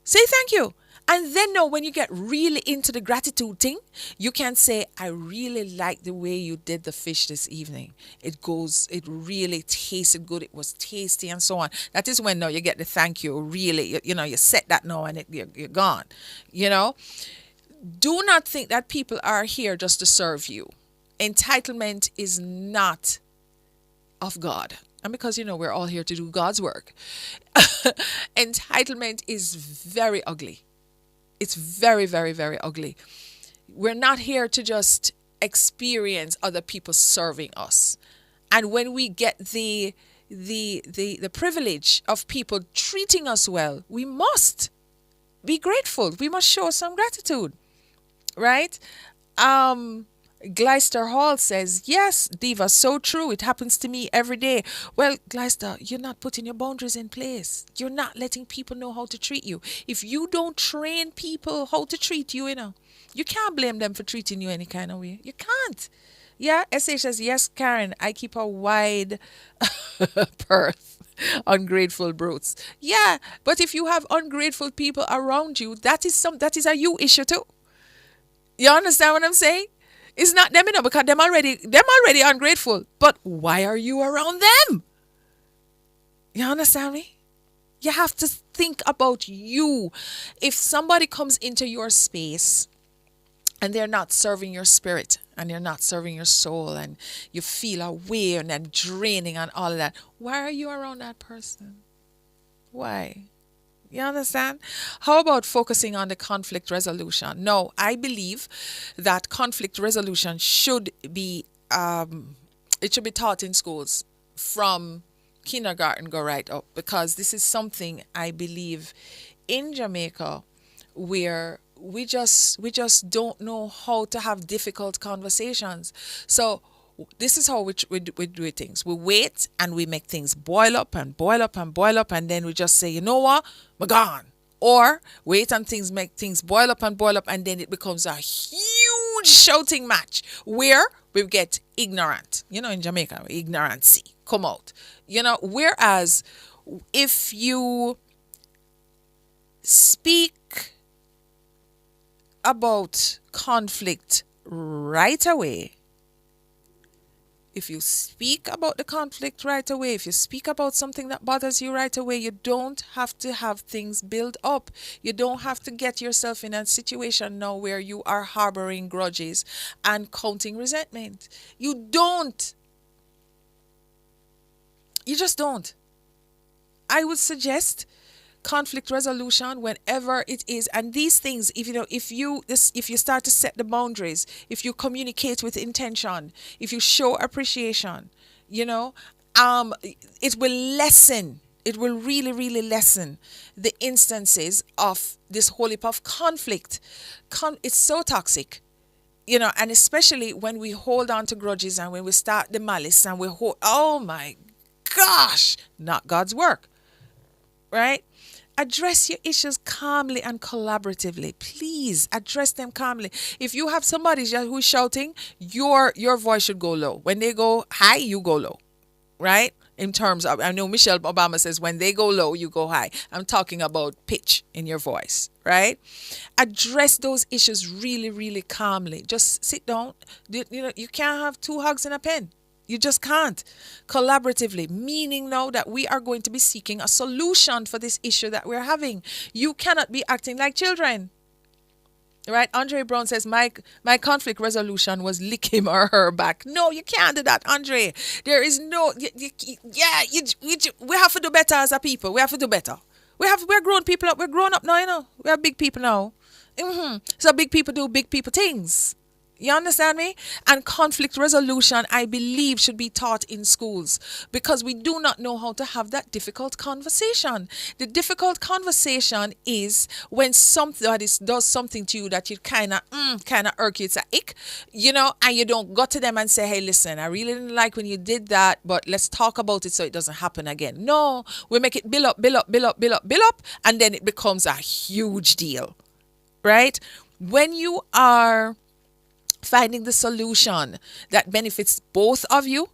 Say thank you. And then now when you get really into the gratitude thing, you can say, I really like the way you did the fish this evening. It really tasted good. It was tasty and so on. That is when now you get the thank you. Really, you set that now and you're gone. Do not think that people are here just to serve you. Entitlement is not of God. And because, we're all here to do God's work. Entitlement is very ugly. It's very, very, very ugly. We're not here to just experience other people serving us. And when we get the privilege of people treating us well, we must be grateful. We must show some gratitude. Right? Gleister Hall says, yes, Diva, so true. It happens to me every day. Well, Gleister, you're not putting your boundaries in place. You're not letting people know how to treat you. If you don't train people how to treat you, you can't blame them for treating you any kind of way. You can't. Yeah, SH says, yes, Karen, I keep a wide berth. Ungrateful brutes. Yeah, but if you have ungrateful people around you, that is a you issue too. You understand what I'm saying? It's not them, because them already ungrateful. But why are you around them? You understand me? You have to think about you. If somebody comes into your space and they're not serving your spirit and they're not serving your soul and you feel away and then draining and all of that, why are you around that person? Why? You understand? How about focusing on the conflict resolution? No, I believe that conflict resolution should be taught in schools from kindergarten go right up, because this is something I believe in Jamaica where we just don't know how to have difficult conversations. So this is how we do things. We wait and we make things boil up and boil up and boil up, and then we just say, you know what, we're gone. Or wait and make things boil up, and then it becomes a huge shouting match where we get ignorant. In Jamaica, ignorancy come out. Whereas if you speak about conflict right away, if you speak about the conflict right away, if you speak about something that bothers you right away, you don't have to have things build up. You don't have to get yourself in a situation now where you are harboring grudges and counting resentment. You don't. You just don't. I would suggest conflict resolution whenever it is, and these things, if you start to set the boundaries, if you communicate with intention, if you show appreciation, it will really lessen the instances of this whole heap of conflict. It's so toxic, and especially when we hold on to grudges and when we start the malice and oh my gosh, not God's work, right? Address your issues calmly and collaboratively. Please address them calmly. If you have somebody who's shouting, your voice should go low. When they go high, you go low, right? In terms of, I know Michelle Obama says when they go low, you go high. I'm talking about pitch in your voice, right? Address those issues really, really calmly. Just sit down. You can't have two hugs in a pen. You just can't. Collaboratively, meaning now that we are going to be seeking a solution for this issue that we're having. You cannot be acting like children. Right? Andre Brown says, my conflict resolution was lick him or her back. No, you can't do that, Andre. There is no, we have to do better as a people. We have to do better. We're grown people up. We're grown up now, We are big people now. So big people do big people things. You understand me? And conflict resolution, I believe, should be taught in schools because we do not know how to have that difficult conversation. The difficult conversation is when somebody does something to you that you kind of irk you. It's a ick, and you don't go to them and say, hey, listen, I really didn't like when you did that, but let's talk about it so it doesn't happen again. No, we make it build up, and then it becomes a huge deal, right? When you are finding the solution that benefits both of you,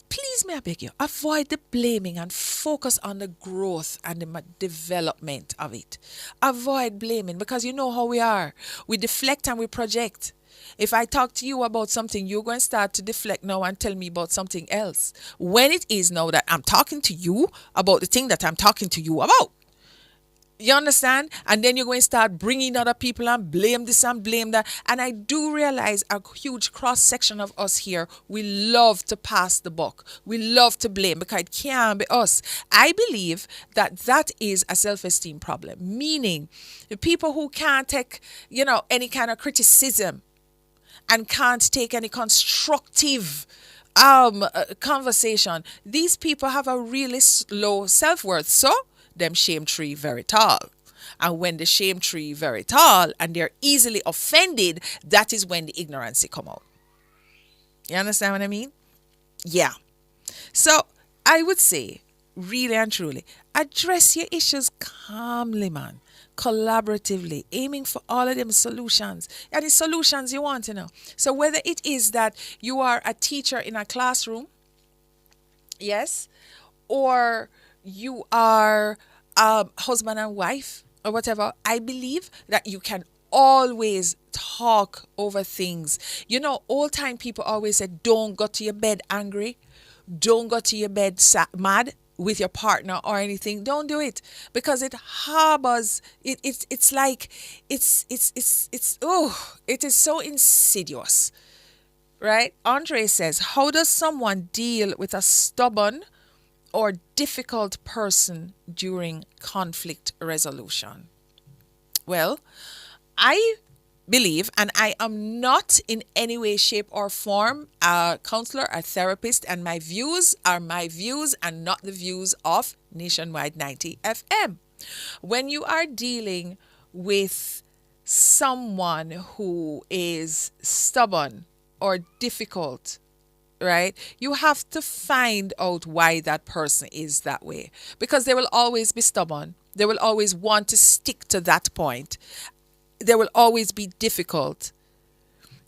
please, may I beg you, avoid the blaming and focus on the growth and the development of it. Avoid blaming, because you know how we are. We deflect and we project. If I talk to you about something, you're going to start to deflect now and tell me about something else. When it is now that I'm talking to you about the thing that I'm talking to you about. You understand? And then you're going to start bringing other people and blame this and blame that. And I do realize a huge cross section of us here, we love to pass the buck. We love to blame because it can't be us. I believe that that is a self-esteem problem, meaning the people who can't take, any kind of criticism and can't take any constructive conversation. These people have a really low self-worth. So them shame tree very tall. And when the shame tree very tall and they're easily offended, that is when the ignorance come out. You understand what I mean? Yeah. So I would say, really and truly, address your issues calmly, man. Collaboratively, aiming for all of them solutions. And the solutions you want to know. So whether it is that you are a teacher in a classroom, yes, or you are husband and wife or whatever, I believe that you can always talk over things. Old time people always said, don't go to your bed angry. Don't go to your bed mad with your partner or anything. Don't do it, because it harbors it. It's like it is so insidious, right? Andre says, how does someone deal with a stubborn or difficult person during conflict resolution? Well, I believe, and I am not in any way, shape, or form a counselor, a therapist, and my views are my views and not the views of Nationwide 90 FM. When you are dealing with someone who is stubborn or difficult, right, you have to find out why that person is that way, because they will always be stubborn. They will always want to stick to that point. They will always be difficult.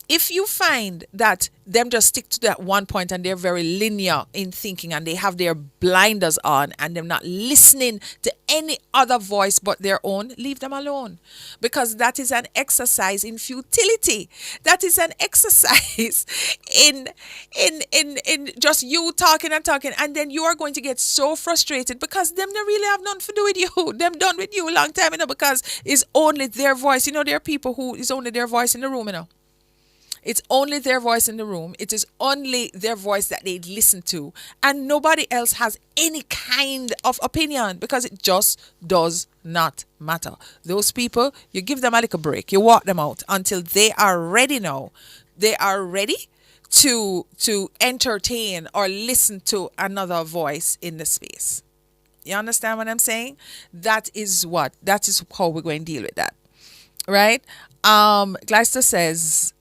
If you find that them just stick to that one point and they're very linear in thinking and they have their blinders on and they're not listening to any other voice but their own, leave them alone, because that is an exercise in futility. That is an exercise in just you talking and talking, and then you are going to get so frustrated because them don't really have nothing to do with you. Them done with you a long time, because it's only their voice. There are people who is only their voice in the room, It's only their voice in the room. It is only their voice that they listen to. And nobody else has any kind of opinion, because it just does not matter. Those people, you give them a little break. You walk them out until they are ready now. They are ready to entertain or listen to another voice in the space. You understand what I'm saying? That is how we're going to deal with that. Right? Gleister says,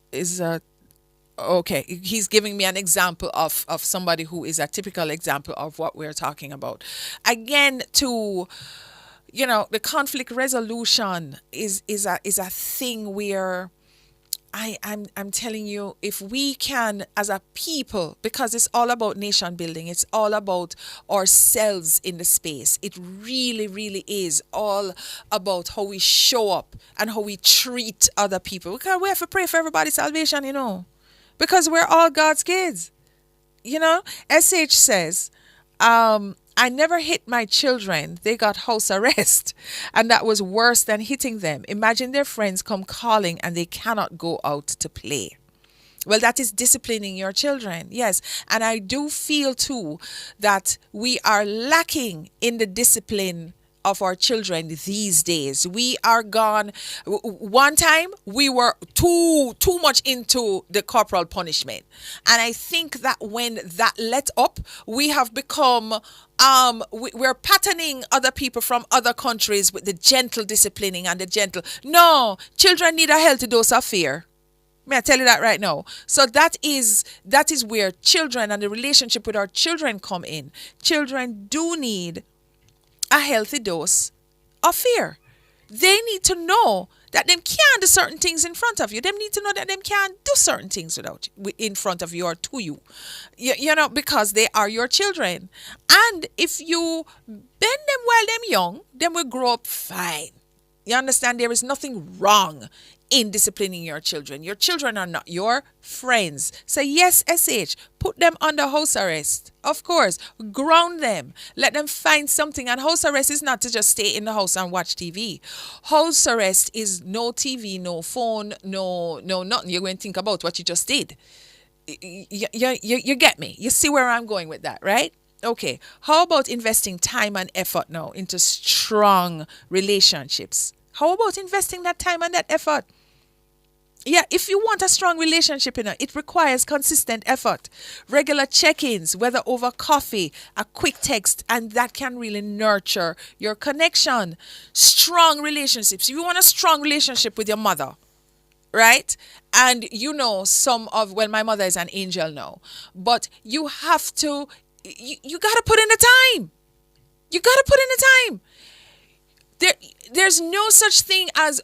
okay, he's giving me an example of somebody who is a typical example of what we're talking about. Again, the conflict resolution is a thing where I'm telling you, if we can, as a people, because it's all about nation building, it's all about ourselves in the space. It really, really is all about how we show up and how we treat other people. Because we have to pray for everybody's salvation, because we're all God's kids. SH says, I never hit my children. They got house arrest. And that was worse than hitting them. Imagine their friends come calling and they cannot go out to play. Well, that is disciplining your children. Yes. And I do feel too that we are lacking in the discipline of our children these days. We are gone. One time we were too much into the corporal punishment, and I think that when that let up, we have become we're patterning other people from other countries with the gentle disciplining and the gentle. No, children need a healthy dose of fear. May I tell you that right now? So that is where children and the relationship with our children come in. Children do need a healthy dose of fear. They need to know that them can't do certain things in front of you. Them need to know that them can't do certain things without you, in front of you or to you. You know, because they are your children. And if you bend them while them young, them will grow up fine. You understand? There is nothing wrong in disciplining your children. Your children are not your friends. Say yes, SH. Put them under house arrest. Of course. Ground them. Let them find something. And house arrest is not to just stay in the house and watch TV. House arrest is no TV, no phone, no nothing. You're going to think about what you just did. You get me? You see where I'm going with that, right? Okay. How about investing time and effort now into strong relationships? How about investing that time and that effort? Yeah, if you want a strong relationship, it requires consistent effort, regular check-ins, whether over coffee, a quick text, and that can really nurture your connection. Strong relationships. If you want a strong relationship with your mother, right? And my mother is an angel now, but you have to, you got to put in the time. You got to put in the time. There's no such thing as,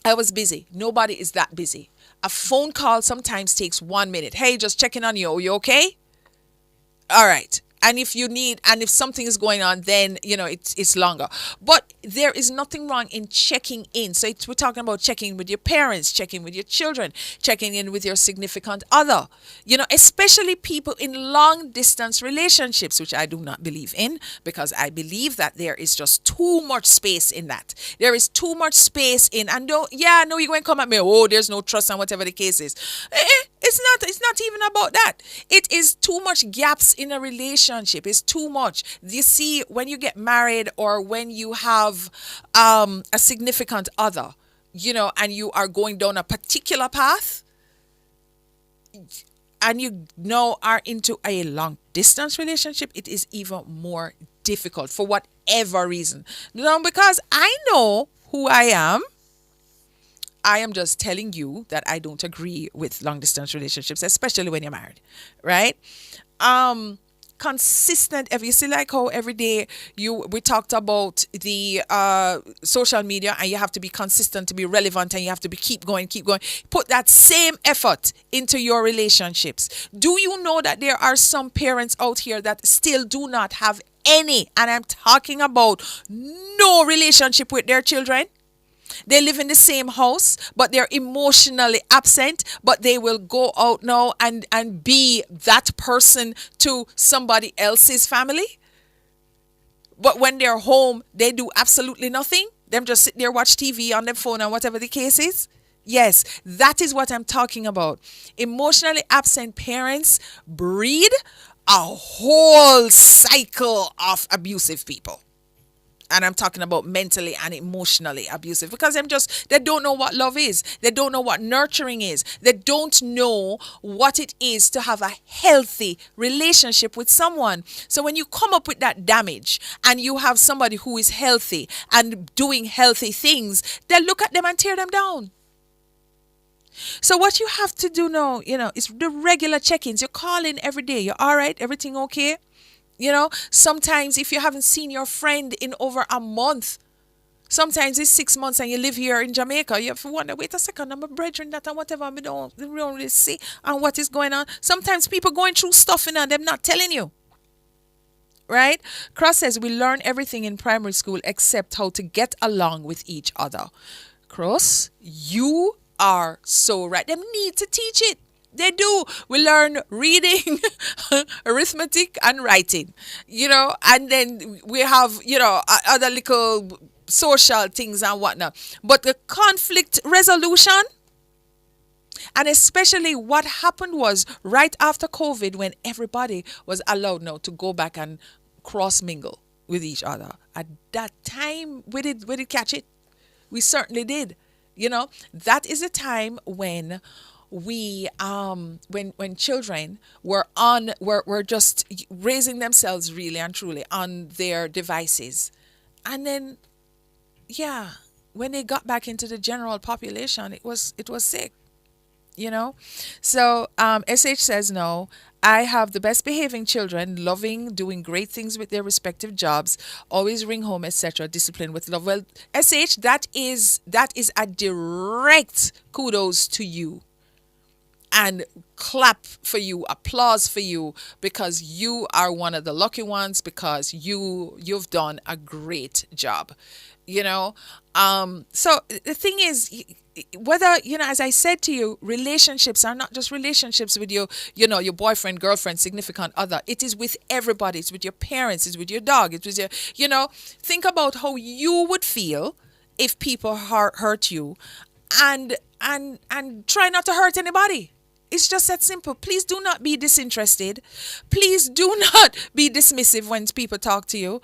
I was busy. Nobody is that busy. A phone call sometimes takes 1 minute. Hey, just checking on you. Are you okay? All right. And if something is going on, then, it's longer. But there is nothing wrong in checking in. So we're talking about checking in with your parents, checking with your children, checking in with your significant other. Especially people in long distance relationships, which I do not believe in, because I believe that there is just too much space in that. There is too much space in, and you're going to come at me, there's no trust and whatever the case is. It's not even about that. It is too much gaps in a relationship. It's too much. You see, when you get married or when you have a significant other, and you are going down a particular path, and you now are into a long distance relationship, it is even more difficult for whatever reason. Because I know who I am. I am just telling you that I don't agree with long distance relationships, especially when you're married, right? Consistent. If you see, like how every day we talked about the social media, and you have to be consistent to be relevant, and you have to keep going. Put that same effort into your relationships. Do you know that there are some parents out here that still do not have any, and I'm talking about no relationship with their children? They live in the same house, but they're emotionally absent, but they will go out now and be that person to somebody else's family. But when they're home, they do absolutely nothing. Them just sit there, watch TV on their phone and whatever the case is. Yes, that is what I'm talking about. Emotionally absent parents breed a whole cycle of abusive people. And I'm talking about mentally and emotionally abusive, because they don't know what love is. They don't know what nurturing is. They don't know what it is to have a healthy relationship with someone. So when you come up with that damage and you have somebody who is healthy and doing healthy things, they look at them and tear them down. So what you have to do now, is the regular check-ins. You call in every day. You're all right? Everything okay? Sometimes if you haven't seen your friend in over a month, sometimes it's 6 months and you live here in Jamaica, you have to wonder, wait a second, I'm a brethren that and whatever, we don't really see and what is going on. Sometimes people going through stuff and them not telling you. Right? Cross says we learn everything in primary school except how to get along with each other. Cross, you are so right. Them need to teach it. They do. We learn reading, arithmetic, and writing, and then we have, other little social things and whatnot. But the conflict resolution, and especially what happened was right after COVID, when everybody was allowed now to go back and cross mingle with each other. At that time, we did catch it. We certainly did. That is a time when when children were just raising themselves really and truly on their devices, and then when they got back into the general population, it was sick. So SH says no. I have the best behaving children, loving, doing great things with their respective jobs, always ring home, etc., discipline with love. Well, SH, that is a direct kudos to you. And clap for you, applause for you, because you are one of the lucky ones, because you've done a great job, you know. So the thing is, whether, you know, as I said to you, relationships are not just relationships with your boyfriend, girlfriend, significant other. It is with everybody. It's with your parents. It's with your dog. It's with your, you know, think about how you would feel if people hurt you, and try not to hurt anybody. It's just that simple. Please do not be disinterested. Please do not be dismissive when people talk to you.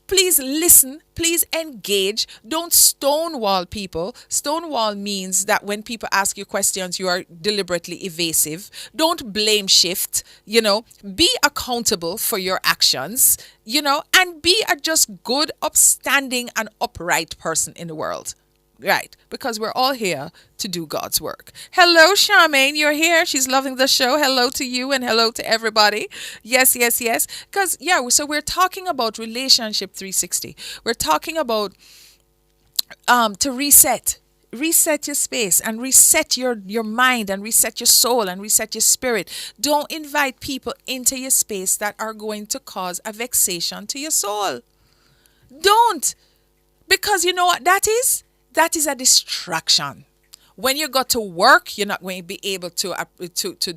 Please listen. Please engage. Don't stonewall people. Stonewall means that when people ask you questions, you are deliberately evasive. Don't blame shift. You know, be accountable for your actions, you know, and be a just good, upstanding, and upright person in the world. Right, because we're all here to do God's work. Hello, Charmaine, you're here. She's loving the show. Hello to you and hello to everybody. Yes. Because, so we're talking about Relationship 360. We're talking about to reset your space and reset your mind and reset your soul and reset your spirit. Don't invite people into your space that are going to cause a vexation to your soul. Don't. Because you know what that is? That is a distraction. When you go to work, you're not going to be able to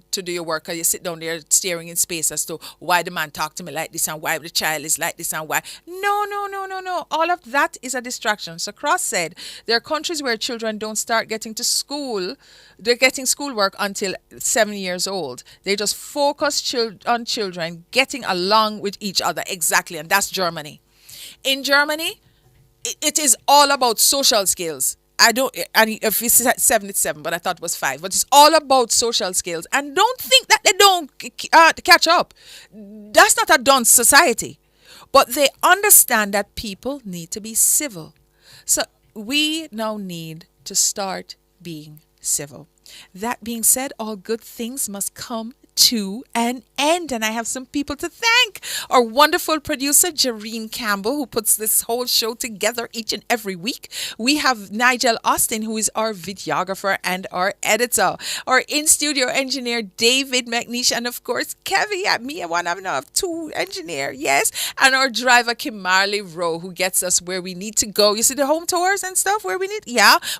do your work, because you sit down there staring in space as to why the man talked to me like this and why the child is like this and why. No. All of that is a distraction. So Cross said there are countries where children don't start getting to school. They're getting schoolwork until 7 years old. They just focus on children getting along with each other. Exactly. And that's Germany. In Germany, it is all about social skills. If it's 7, it's 7, but I thought it was 5. But it's all about social skills. And don't think that they don't catch up. That's not a done society. But they understand that people need to be civil. So we now need to start being civil. That being said, all good things must come to an end, and I have some people to thank. Our wonderful producer Jareen Campbell, who puts this whole show together each and every week. We have Nigel Austin, who is our videographer and our editor. Our in-studio engineer David McNeish, and of course Kevin. Me, one of 2 engineer, yes, and our driver Kimberly Rowe, who gets us where we need to go. You see the home tours and stuff where we need,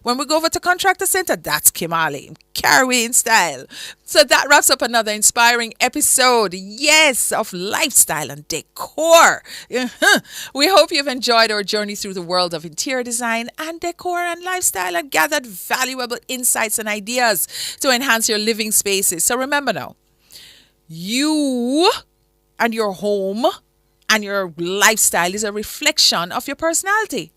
when we go over to Contractor Center, that's Kimberly, carrying style. So that wraps up another inspiring episode, yes, of lifestyle and decor. We hope you've enjoyed our journey through the world of interior design and decor and lifestyle, and gathered valuable insights and ideas to enhance your living spaces. So remember now, you and your home and your lifestyle is a reflection of your personality.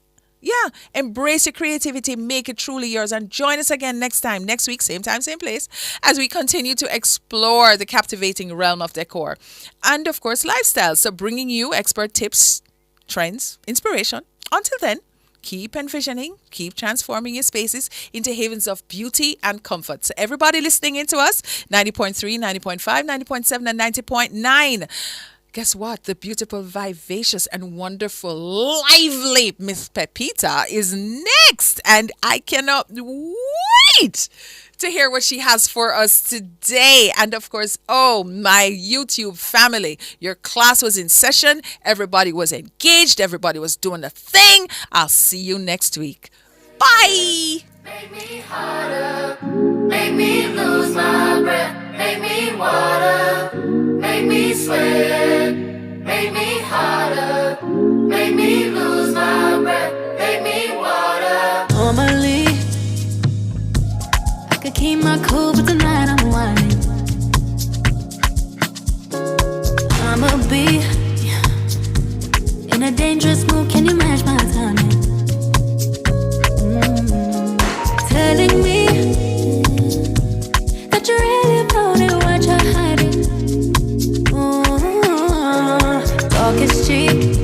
Yeah, embrace your creativity, make it truly yours, and join us again next week, same time, same place, as we continue to explore the captivating realm of decor and, of course, lifestyle. So bringing you expert tips, trends, inspiration. Until then, keep envisioning, keep transforming your spaces into havens of beauty and comfort. So everybody listening into us, 90.3, 90.5, 90.7, and 90.9. Guess what? The beautiful, vivacious, and wonderful, lively Miss Pepita is next. And I cannot wait to hear what she has for us today. And of course, my YouTube family, your class was in session. Everybody was engaged. Everybody was doing the thing. I'll see you next week. Bye. Make me harder. Make me lose my breath. Make me water. Make me sweat. Make me harder. Make me lose my breath. Make me water. Normally, I could keep my cool, but tonight I'm whining. I'ma be in a dangerous mood. Can you match my timing? Telling me that you really about it, what you're hiding. Talk is cheap.